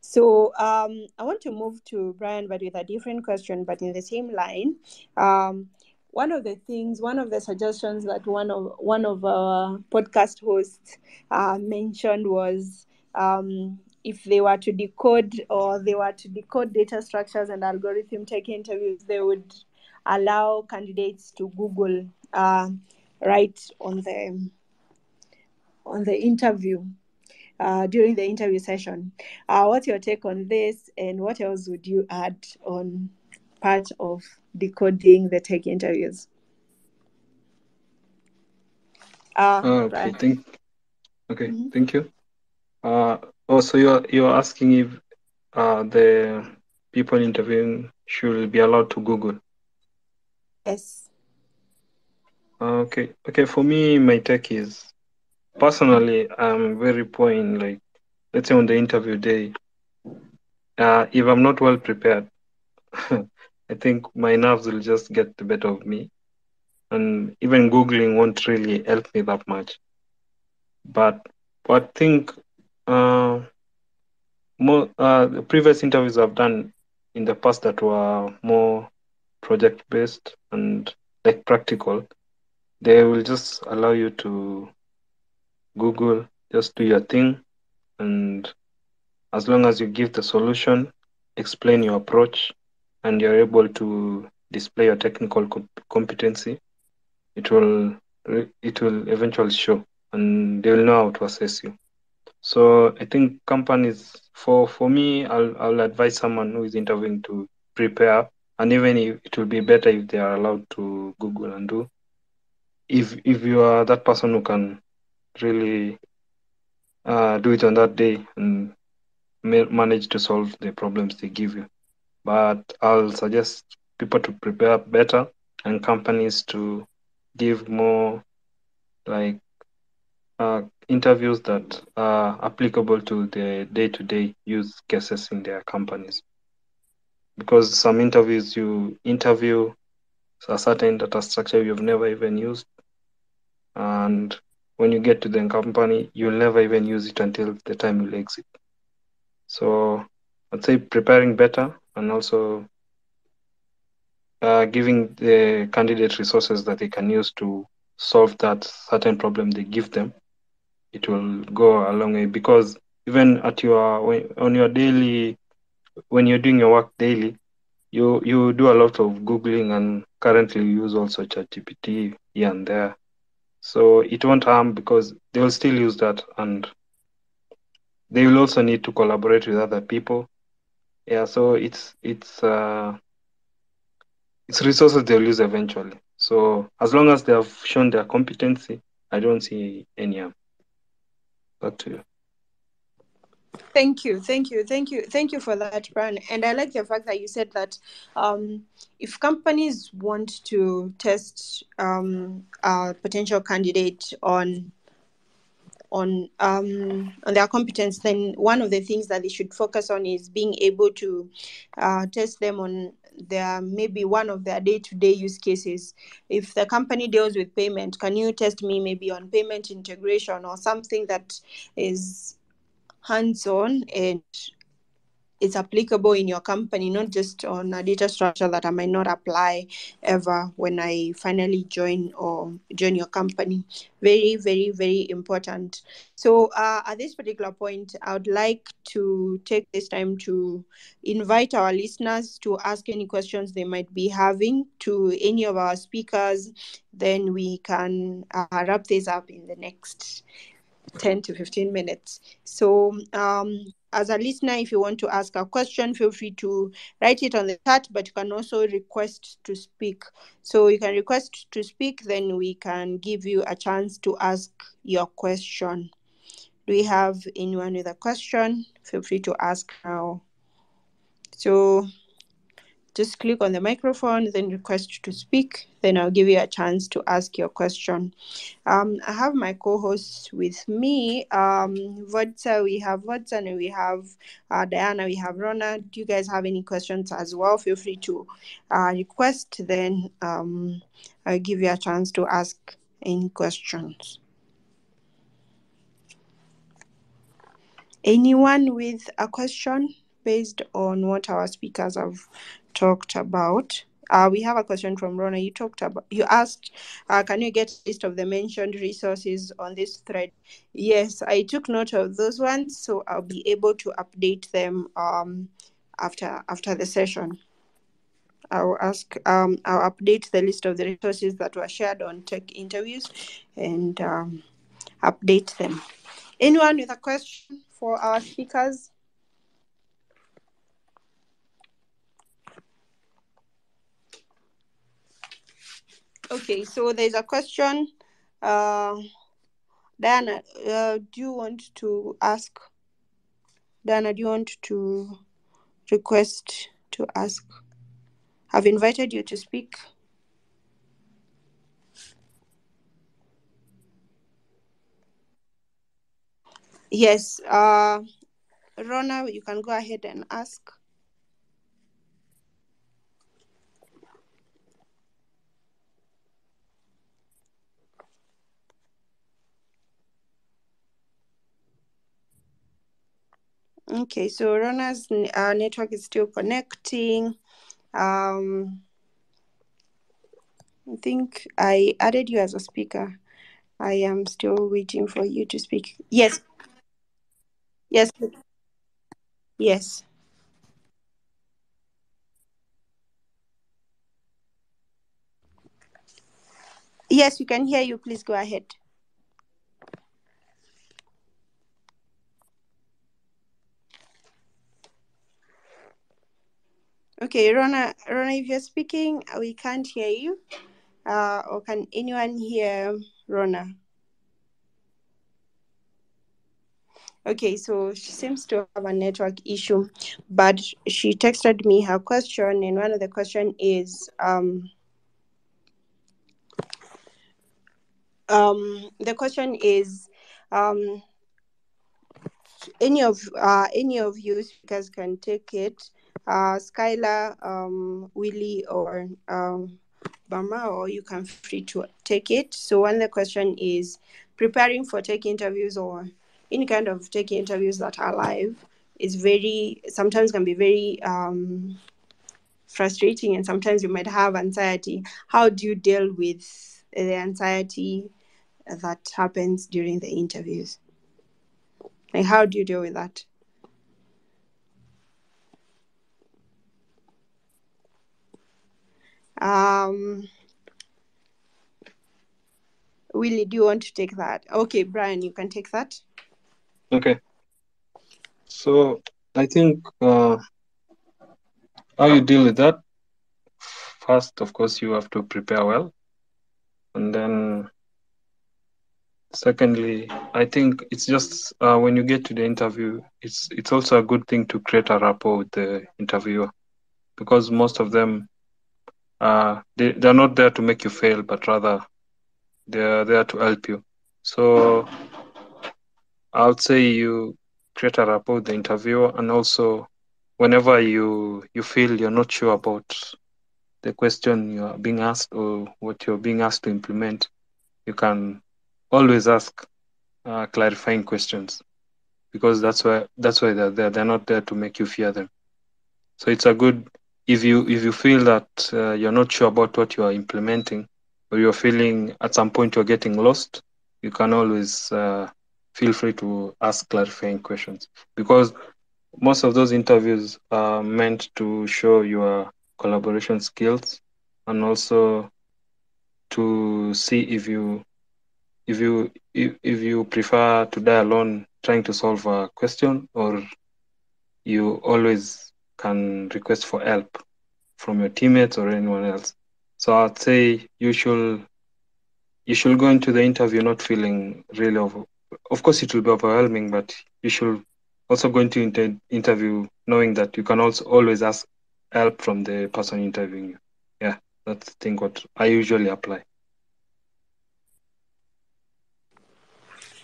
So I want to move to Brian, but with a different question, but in the same line. One of the suggestions that one of our podcast hosts mentioned was, if they were to decode data structures and algorithm tech interviews, they would allow candidates to Google right on the interview, during the interview session. What's your take on this, and what else would you add on part of decoding the tech interviews? Okay, Brian. thank you. Also, you're asking if the people interviewing should be allowed to Google. Yes. Okay. For me, my take is, personally, I'm very poor in, like, let's say on the interview day. If I'm not well prepared, I think my nerves will just get the better of me, and even Googling won't really help me that much. But I think the previous interviews I've done in the past that were more project based and like practical, they will just allow you to Google, just do your thing, and as long as you give the solution, explain your approach, and you're able to display your technical competency, it will eventually show, and they will know how to assess you. So I think companies, for me, I'll advise someone who is interviewing to prepare, and even if it will be better if they are allowed to Google and do. If you are that person who can really do it on that day and manage to solve the problems they give you. But I'll suggest people to prepare better, and companies to give more, like, interviews that are applicable to the day-to-day use cases in their companies. Because some interviews, you interview a certain data structure you've never even used, and when you get to the company, you'll never even use it until the time you'll exit. So I'd say preparing better, and also giving the candidate resources that they can use to solve that certain problem they give them, it will go a long way. Because even on your daily, when you're doing your work daily, you do a lot of Googling, and currently you use also ChatGPT here and there. So it won't harm, because they will still use that, and they will also need to collaborate with other people. Yeah, so it's resources they'll use eventually. So as long as they have shown their competency, I don't see any harm. Back to you. Thank you for that, Brian. And I like the fact that you said that if companies want to test a potential candidate on their competence, then one of the things that they should focus on is being able to test them on maybe one of their day-to-day use cases. If the company deals with payment, can you test me maybe on payment integration, or something that is hands-on and it's applicable in your company, not just on a data structure that I might not apply ever when I finally join your company. Very, very, very important. So at this particular point, I would like to take this time to invite our listeners to ask any questions they might be having to any of our speakers. Then we can wrap this up in the next 10 to 15 minutes. So as a listener, if you want to ask a question, feel free to write it on the chat, but you can also request to speak. So you can request to speak, then we can give you a chance to ask your question. Do we have anyone with a question? Feel free to ask now. So just click on the microphone, then request to speak. Then I'll give you a chance to ask your question. I have my co-hosts with me. Vodza, we have Vodza, and we have Diana, we have Rona. Do you guys have any questions as well? Feel free to request. Then I'll give you a chance to ask any questions. Anyone with a question based on what our speakers have talked about? We have a question from Rona. You asked, can you get a list of the mentioned resources on this thread? Yes, I took note of those ones, so I'll be able to update them after the session. I'll update the list of the resources that were shared on tech interviews and update them. Anyone with a question for our speakers? Okay, so there's a question. Diana, do you want to ask? Diana, do you want to request to ask? I've invited you to speak. Yes, Rona, you can go ahead and ask. Okay, so Rona's network is still connecting. I think I added you as a speaker. I am still waiting for you to speak. Yes. Yes. Yes. Yes, we can hear you. Please go ahead. Okay, Rona, if you're speaking, we can't hear you. Or can anyone hear Rona? Okay, so she seems to have a network issue, but she texted me her question, and one of the question is any of you speakers can take it. Skylar, Willie, or Bama, or you can free to take it. So one the question is preparing for tech interviews or any kind of tech interviews that are live is sometimes can be very frustrating, and sometimes you might have anxiety. How do you deal with the anxiety that happens during the interviews? Like, how do you deal with that? Willie, do you want to take that? Okay, Brian, you can take that. Okay. So I think how you deal with that, first, of course, you have to prepare well. And then secondly, I think it's just when you get to the interview, it's also a good thing to create a rapport with the interviewer, because most of them they're not there to make you fail, but rather they're there to help you. So I would say you create a rapport with the interviewer, and also whenever you feel you're not sure about the question you are being asked or what you're being asked to implement, you can always ask clarifying questions, because that's why they're there. They're not there to make you fear them. So it's a good, if you feel that you're not sure about what you are implementing, or you're feeling at some point you're getting lost, you can always feel free to ask clarifying questions, because most of those interviews are meant to show your collaboration skills, and also to see if you prefer to die alone trying to solve a question, or you always can request for help from your teammates or anyone else. So I'd say you should go into the interview not feeling really of course it will be overwhelming, but you should also go into interview knowing that you can also always ask help from the person interviewing you. Yeah, that's the thing what I usually apply.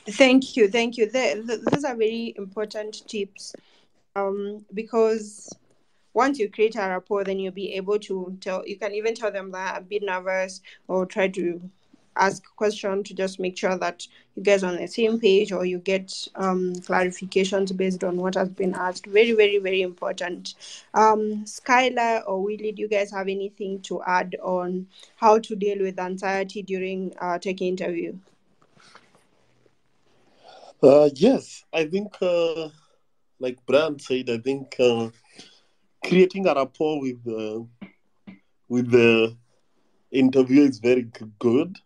Thank you. Those are very important tips, because once you create a rapport, then you'll be able to tell. You can even tell them that I'm a bit nervous, or try to ask question to just make sure that you guys are on the same page, or you get clarifications based on what has been asked. Very, very, very important. Skylar or Willie, do you guys have anything to add on how to deal with anxiety during tech interview? Yes, I think, like Brian said, I think creating a rapport with the interviewer is very good.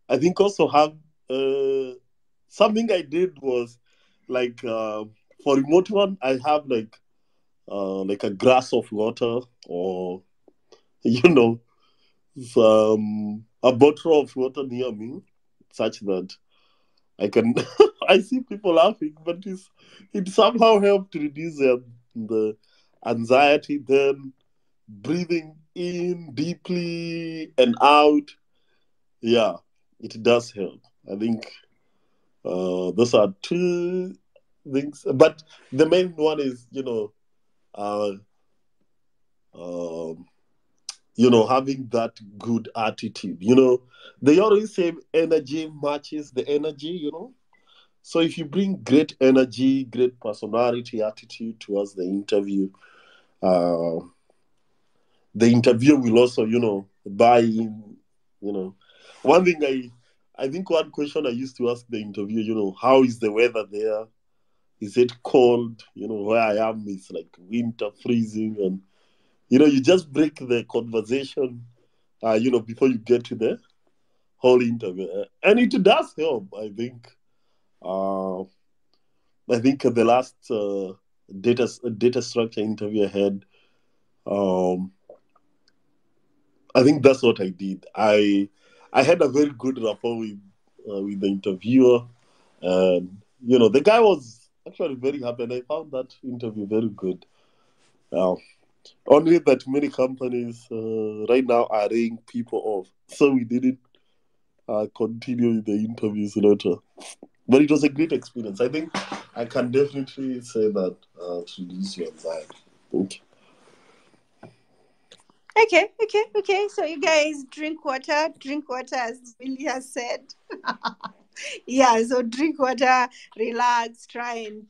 I think also have something I did was like for remote one, I have like a glass of water, or you know, a bottle of water near me, such that I can. I see people laughing, but it somehow helped to reduce the anxiety. Then breathing in deeply and out, yeah, it does help. I think those are two things, but the main one is uh, um, having that good attitude. They always say energy matches the energy. So if you bring great energy, great personality, attitude towards uh, the interviewer will also, buy in. You know, one thing I think one question I used to ask the interviewer, how is the weather there? Is it cold? Where I am is like winter, freezing, and you just break the conversation, before you get to the whole interview, and it does help. Uh, I think the last data structure interview I had, um, I think that's what I did. I had a very good rapport with the interviewer, and the guy was actually very happy, and I found that interview very good. Uh, Only that many companies right now are laying people off, so we didn't continue with the interviews later. But it was a great experience. I think I can definitely say that to reduce your anxiety. Thank you. Okay. So you guys drink water, as Willie has said. Yeah, so drink water, relax, try and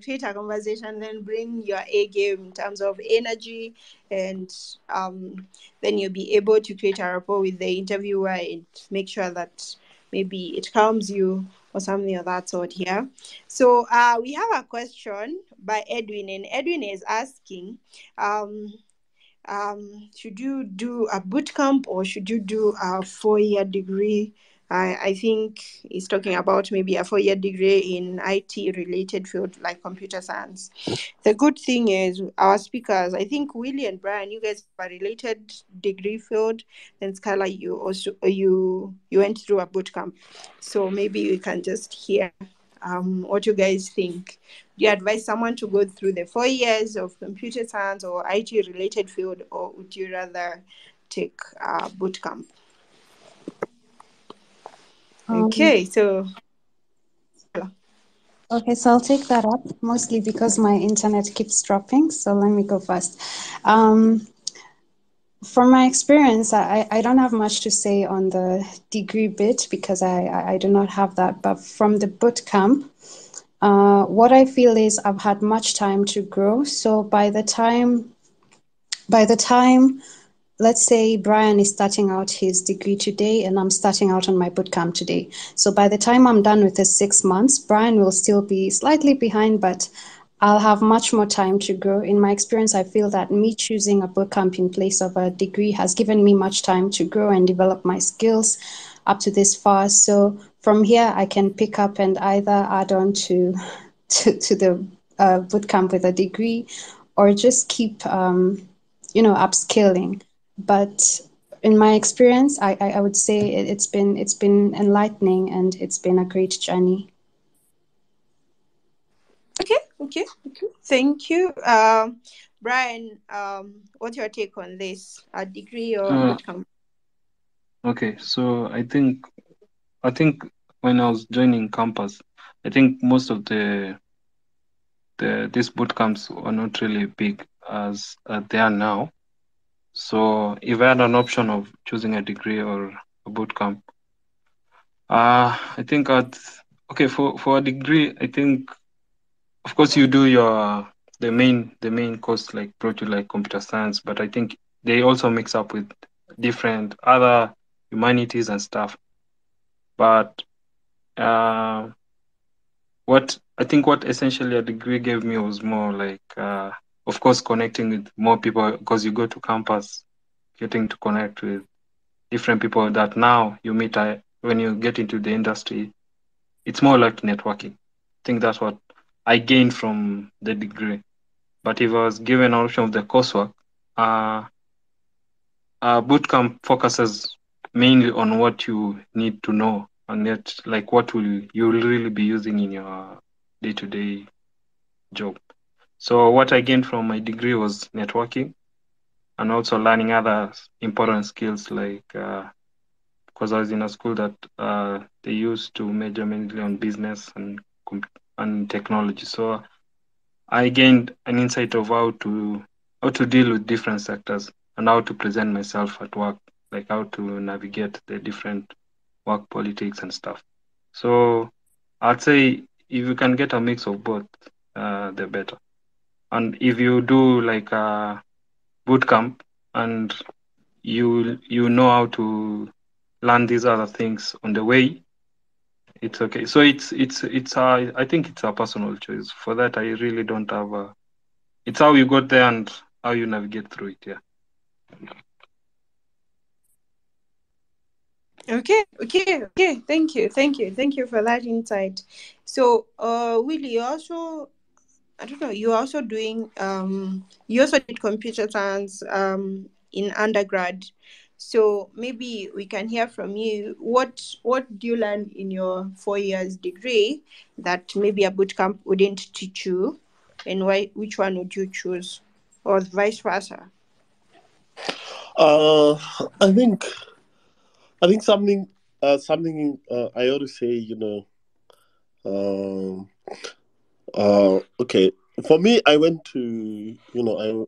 create a conversation, then bring your A game in terms of energy, and then you'll be able to create a rapport with the interviewer and make sure that maybe it calms you or something of that sort here. So we have a question by Edwin, and Edwin is asking, should you do a boot camp or should you do a 4-year degree? I think he's talking about maybe a 4-year degree in IT related field like computer science. The good thing is our speakers, I think Willie and Brian, you guys have a related degree field. Then Skylar, you also you went through a boot camp, so maybe we can just hear what you guys think. Do you advise someone to go through the 4 years of computer science or IT related field, or would you rather take a boot camp? Okay, so I'll take that up, mostly because my internet keeps dropping. So let me go first. From my experience, I don't have much to say on the degree bit because I do not have that. But from the boot camp, what I feel is I've had much time to grow. So by the time, let's say Brian is starting out his degree today and I'm starting out on my bootcamp today. So by the time I'm done with the 6 months, Brian will still be slightly behind, but I'll have much more time to grow. In my experience, I feel that me choosing a bootcamp in place of a degree has given me much time to grow and develop my skills up to this far. So from here, I can pick up and either add on to the bootcamp with a degree, or just keep upskilling. But in my experience, I would say it's been enlightening and it's been a great journey. Okay. Thank you. Brian, what's your take on this? A degree or bootcamp? Okay, so I think when I was joining campus, I think most of these boot camps were not really big as they are now. So if I had an option of choosing a degree or a boot camp, I think for a degree, I think of course you do the main course like brought you like computer science, but I think they also mix up with different other humanities and stuff. But what essentially a degree gave me was more like of course connecting with more people, because you go to campus, getting to connect with different people that now you meet when you get into the industry. It's more like networking. I think that's what I gained from the degree. But if I was given an option of the coursework, uh, bootcamp focuses mainly on what you need to know, and yet like what you will really be using in your day-to-day job. So what I gained from my degree was networking, and also learning other important skills like because I was in a school that they used to major mainly on business and technology. So I gained an insight of how to deal with different sectors and how to present myself at work, like how to navigate the different work politics and stuff. So I'd say if you can get a mix of both, the better. And if you do like a boot camp and you know how to learn these other things on the way, it's okay. So I think it's a personal choice. For that, I really don't have a. It's how you got there and how you navigate through it. Yeah. Okay. Thank you for that insight. So, Willie, you also, I don't know, you're also doing, you also did computer science, in undergrad. So maybe we can hear from you. What do you learn in your 4 years degree that maybe a bootcamp wouldn't teach you, and why? Which one would you choose, or vice versa? Uh, I think something I ought to say, um, okay. For me, I went to,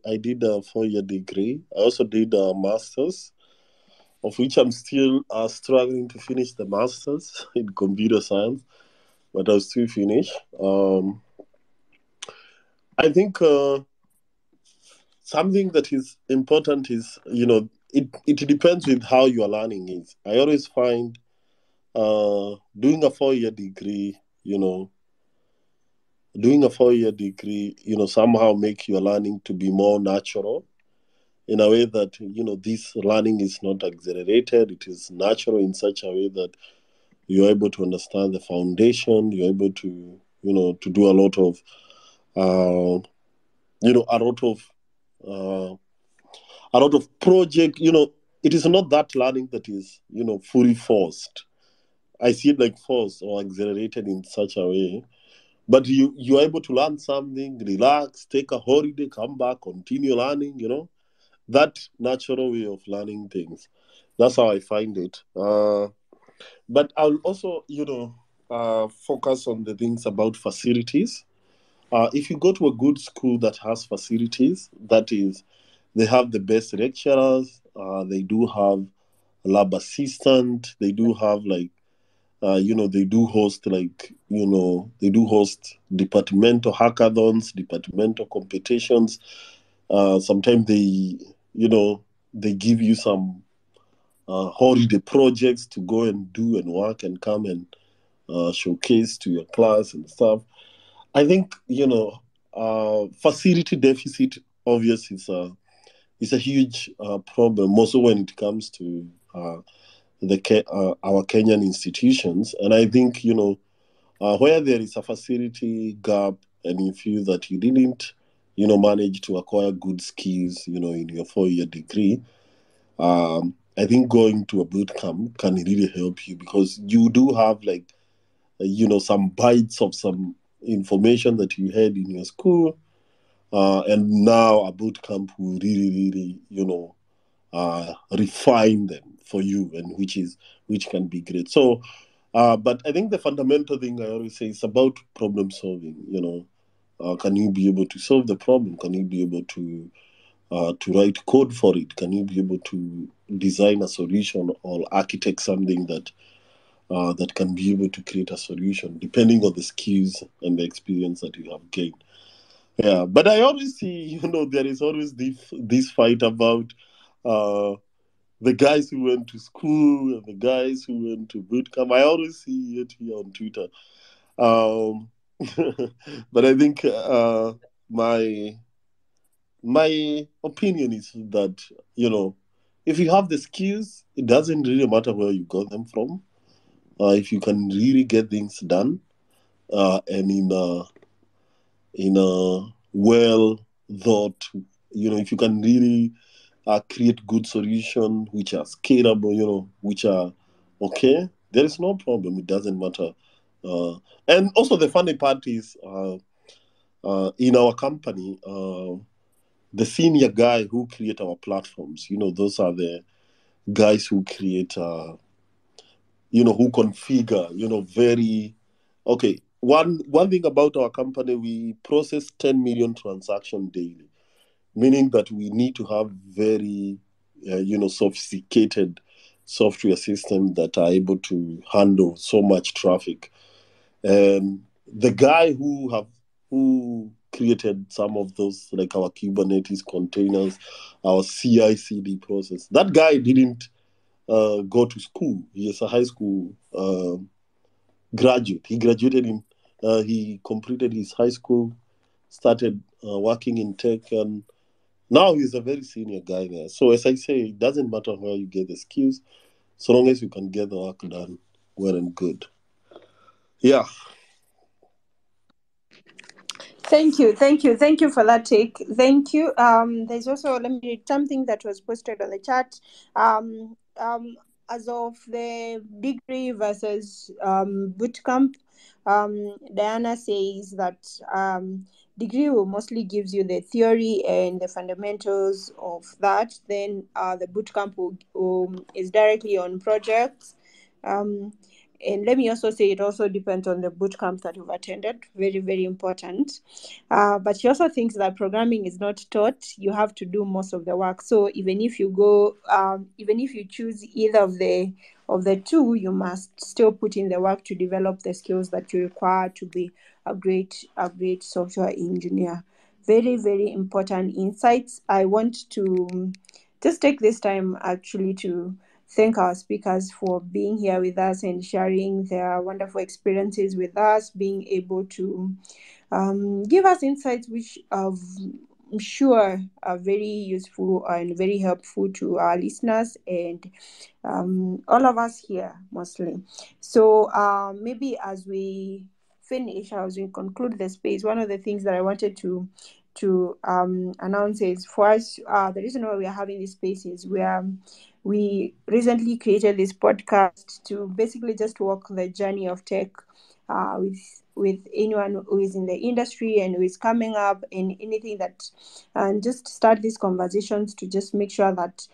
I did a 4 year degree. I also did a master's, of which I'm still struggling to finish the master's in computer science, but I'll still finish. I think something that is important is, it depends with how your learning is. I always find doing a 4 year degree, somehow make your learning to be more natural in a way that, this learning is not accelerated. It is natural in such a way that you're able to understand the foundation. You're able to, to do a lot of, you know, uh, a lot of project. It is not that learning that is, fully forced. I see it like forced or accelerated in such a way. But you're able to learn something, relax, take a holiday, come back, continue learning, that natural way of learning things. That's how I find it. But I'll also, focus on the things about facilities. If you go to a good school that has facilities, that is, they have the best lecturers, they do have lab assistant, they do have like, they do host they do host departmental hackathons, departmental competitions. Sometimes they give you some holiday projects to go and do and work and come and showcase to your class and stuff. I think facility deficit obviously is a huge problem, also when it comes to our Kenyan institutions. And I think where there is a facility gap and you feel that you didn't manage to acquire good skills in your 4 year degree, I think going to a boot camp can really help you, because you do have like some bites of some information that you had in your school, and now a boot camp will really refine them for you, and which can be great. So but I think the fundamental thing I always say is about problem solving. Can you be able to solve the problem? Can you be able to to write code for it? Can you be able to design a solution or architect something that that can be able to create a solution, depending on the skills and the experience that you have gained? Yeah, but I always see, there is always this fight about uh, the guys who went to school and the guys who went to boot camp. I always see it here on Twitter. Um, but I think my opinion is that, if you have the skills, it doesn't really matter where you got them from. If you can really get things done, and in a well thought, if you can really create good solutions which are scalable, which are okay, there is no problem. It doesn't matter. And also the funny part is, in our company, the senior guy who create our platforms, those are the guys who create, who configure, very, okay. One thing about our company, we process 10 million transactions daily, meaning that we need to have very, sophisticated software systems that are able to handle so much traffic. And the guy who created some of those, like our Kubernetes containers, our CI/CD process, that guy didn't go to school. He is a high school graduate. He completed his high school, started working in tech, and now he's a very senior guy there. So as I say, it doesn't matter where you get the skills, so long as you can get the work done well and good. Yeah. Thank you for that take. Thank you. There's also, let me read something that was posted on the chat. As of the degree versus bootcamp, Diana says that degree will mostly gives you the theory and the fundamentals of that. Then the bootcamp is directly on projects. And let me also say it also depends on the bootcamp that you've attended. Very, very important. But she also thinks that programming is not taught. You have to do most of the work. So even if you even if you choose either of the two, you must still put in the work to develop the skills that you require to be a great software engineer. Very, very important insights. I want to just take this time actually to thank our speakers for being here with us and sharing their wonderful experiences with us, being able to give us insights which I'm sure are very useful and very helpful to our listeners and all of us here mostly. So maybe as we finish, as we conclude the space, one of the things that I wanted to announce is, for us, the reason why we are having this space is we recently created this podcast to basically just walk the journey of tech with anyone who is in the industry and who is coming up, and anything that, and just start these conversations to just make sure that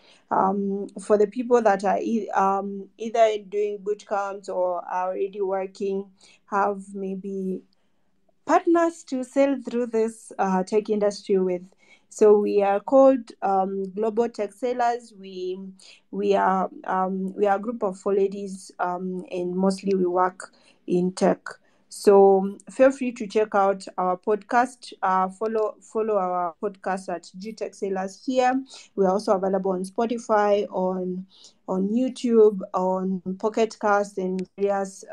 for the people that are either doing boot camps or are already working, have maybe partners to sail through this tech industry with. So we are called Global Tech Sailors. We are a group of 4 ladies, and mostly we work in tech. So feel free to check out our podcast. Follow our podcast at GTech Sailors here. We are also available on Spotify, on YouTube, on Pocket Cast, and various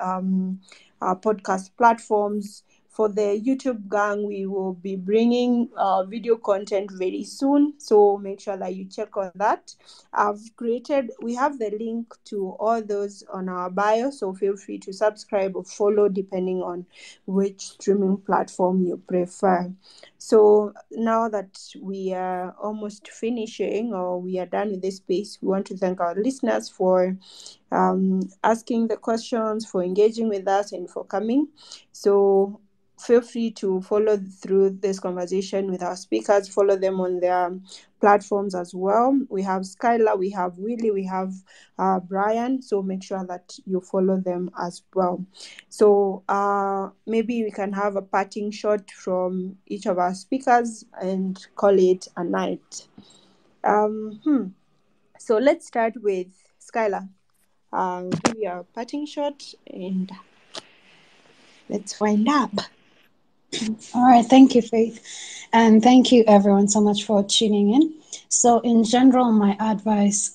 podcast platforms. For the YouTube gang, we will be bringing video content very soon, so make sure that you check on that. We have the link to all those on our bio, so feel free to subscribe or follow depending on which streaming platform you prefer. So now that we are almost finishing, or we are done with this space, we want to thank our listeners for asking the questions, for engaging with us, and for coming. So feel free to follow through this conversation with our speakers, follow them on their platforms as well. We have Skylar, we have Willie, we have Brian, so make sure that you follow them as well. So maybe we can have a parting shot from each of our speakers and call it a night. So let's start with Skylar. Give you a parting shot and let's wind up. All right, thank you, Faith. And thank you, everyone, so much for tuning in. So, in general, my advice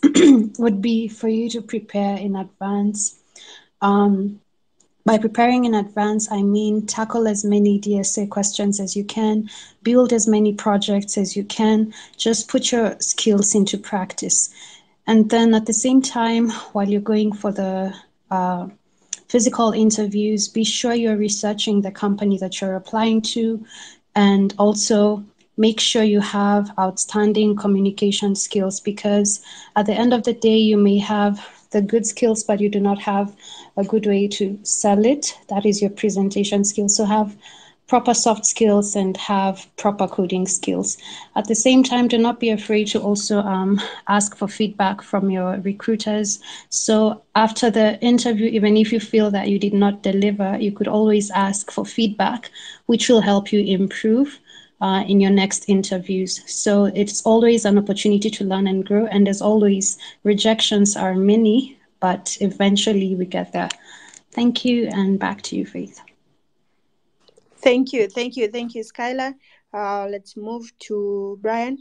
would be for you to prepare in advance. By preparing in advance, I mean tackle as many DSA questions as you can, build as many projects as you can, just put your skills into practice. And then at the same time, while you're going for the physical interviews, be sure you're researching the company that you're applying to, and also make sure you have outstanding communication skills, because at the end of the day, you may have the good skills, but you do not have a good way to sell it. That is your presentation skills. So have proper soft skills and have proper coding skills. At the same time, do not be afraid to also ask for feedback from your recruiters. So after the interview, even if you feel that you did not deliver, you could always ask for feedback, which will help you improve in your next interviews. So it's always an opportunity to learn and grow. And as always, rejections are many, but eventually we get there. Thank you, and back to you, Faith. Thank you, Skylar. Let's move to Brian.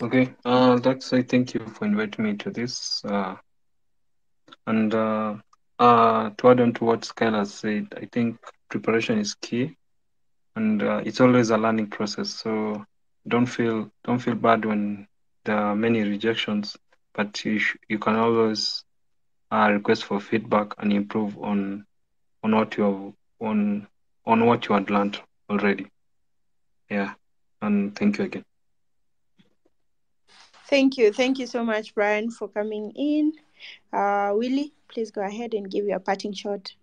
Okay, I'd like to say thank you for inviting me to this. And to add on to what Skylar said, I think preparation is key, and it's always a learning process. So don't feel bad when there are many rejections, but you can always request for feedback and improve on what you have on what you had learned already. Yeah, and thank you again. Thank you so much, Brian, for coming in. Willie, please go ahead and give your parting shot.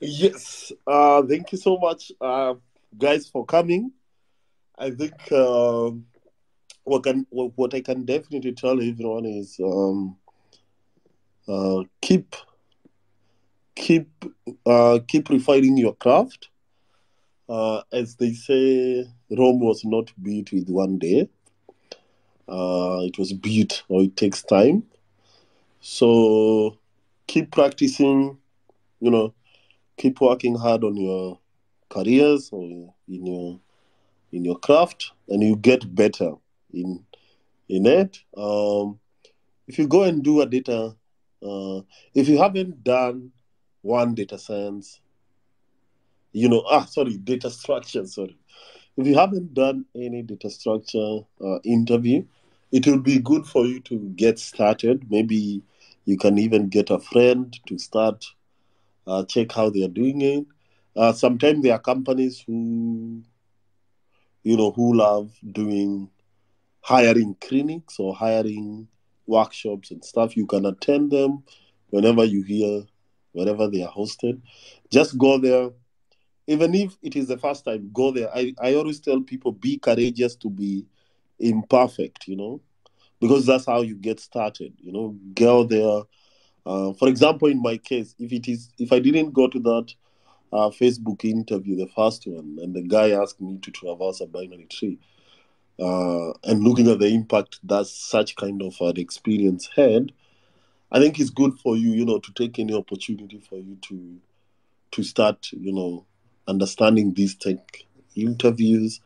Yes, thank you so much, guys, for coming. I think what I can definitely tell everyone is keep refining your craft. As they say, Rome was not built with one day. It was built, or it takes time. So keep practicing. Keep working hard on your careers or in your craft, and you get better in it. If you go and do a data, if you haven't done one data science, data structure, sorry. If you haven't done any data structure interview, it will be good for you to get started. Maybe you can even get a friend to start, check how they are doing it. Sometimes there are companies who love doing hiring clinics or hiring workshops and stuff. You can attend them whenever they are hosted. Just go there. Even if it is the first time, go there. I always tell people, be courageous to be imperfect, because that's how you get started. Go there. For example, in my case, if I didn't go to that Facebook interview, the first one, and the guy asked me to traverse a binary tree, and looking at the impact that such kind of an experience had, I think it's good for you, to take any opportunity for you to start, understanding these tech interviews,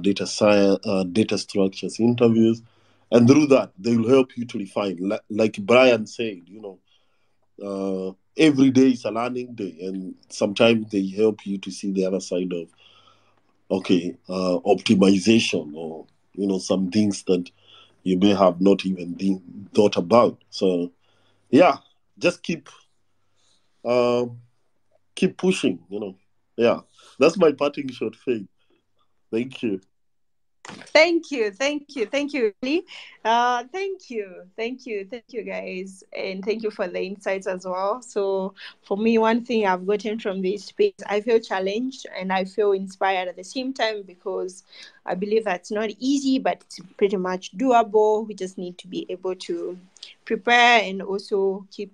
data science, data structures interviews, and through that they will help you to refine. Like Brian said, every day is a learning day, and sometimes they help you to see the other side of optimization, or some things that you may have not even thought about. So yeah, just keep pushing. Yeah, that's my parting shot, Faith. Thank you. Thank you, Lee. Thank you, guys, and thank you for the insights as well. So, for me, one thing I've gotten from this space, I feel challenged and I feel inspired at the same time because I believe that's not easy, but it's pretty much doable. We just need to be able to prepare and also keep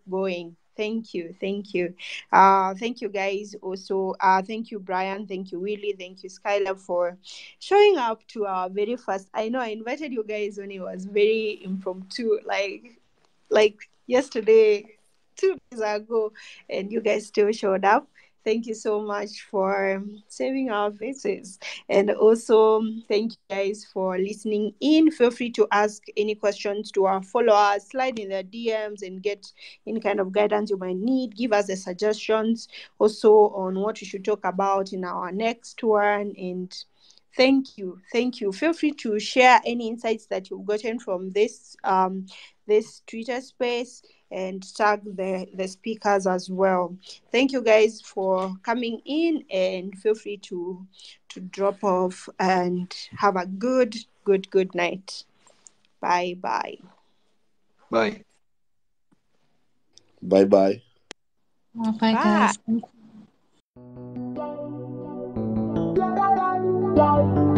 going. Thank you. Thank you guys. Also, thank you, Brian. Thank you, Willie. Thank you, Skylar, for showing up to our very first. I know I invited you guys when it was very impromptu, like yesterday, 2 days ago, and you guys still showed up. Thank you so much for saving our faces. And also, thank you guys for listening in. Feel free to ask any questions to our followers, slide in their DMs, and get any kind of guidance you might need. Give us the suggestions also on what we should talk about in our next one. And thank you. Feel free to share any insights that you've gotten from this Twitter space and tag the speakers as well. Thank you guys for coming in, and feel free to drop off and have a good night. Bye. Bye. Bye bye. Bye, Bye. guys.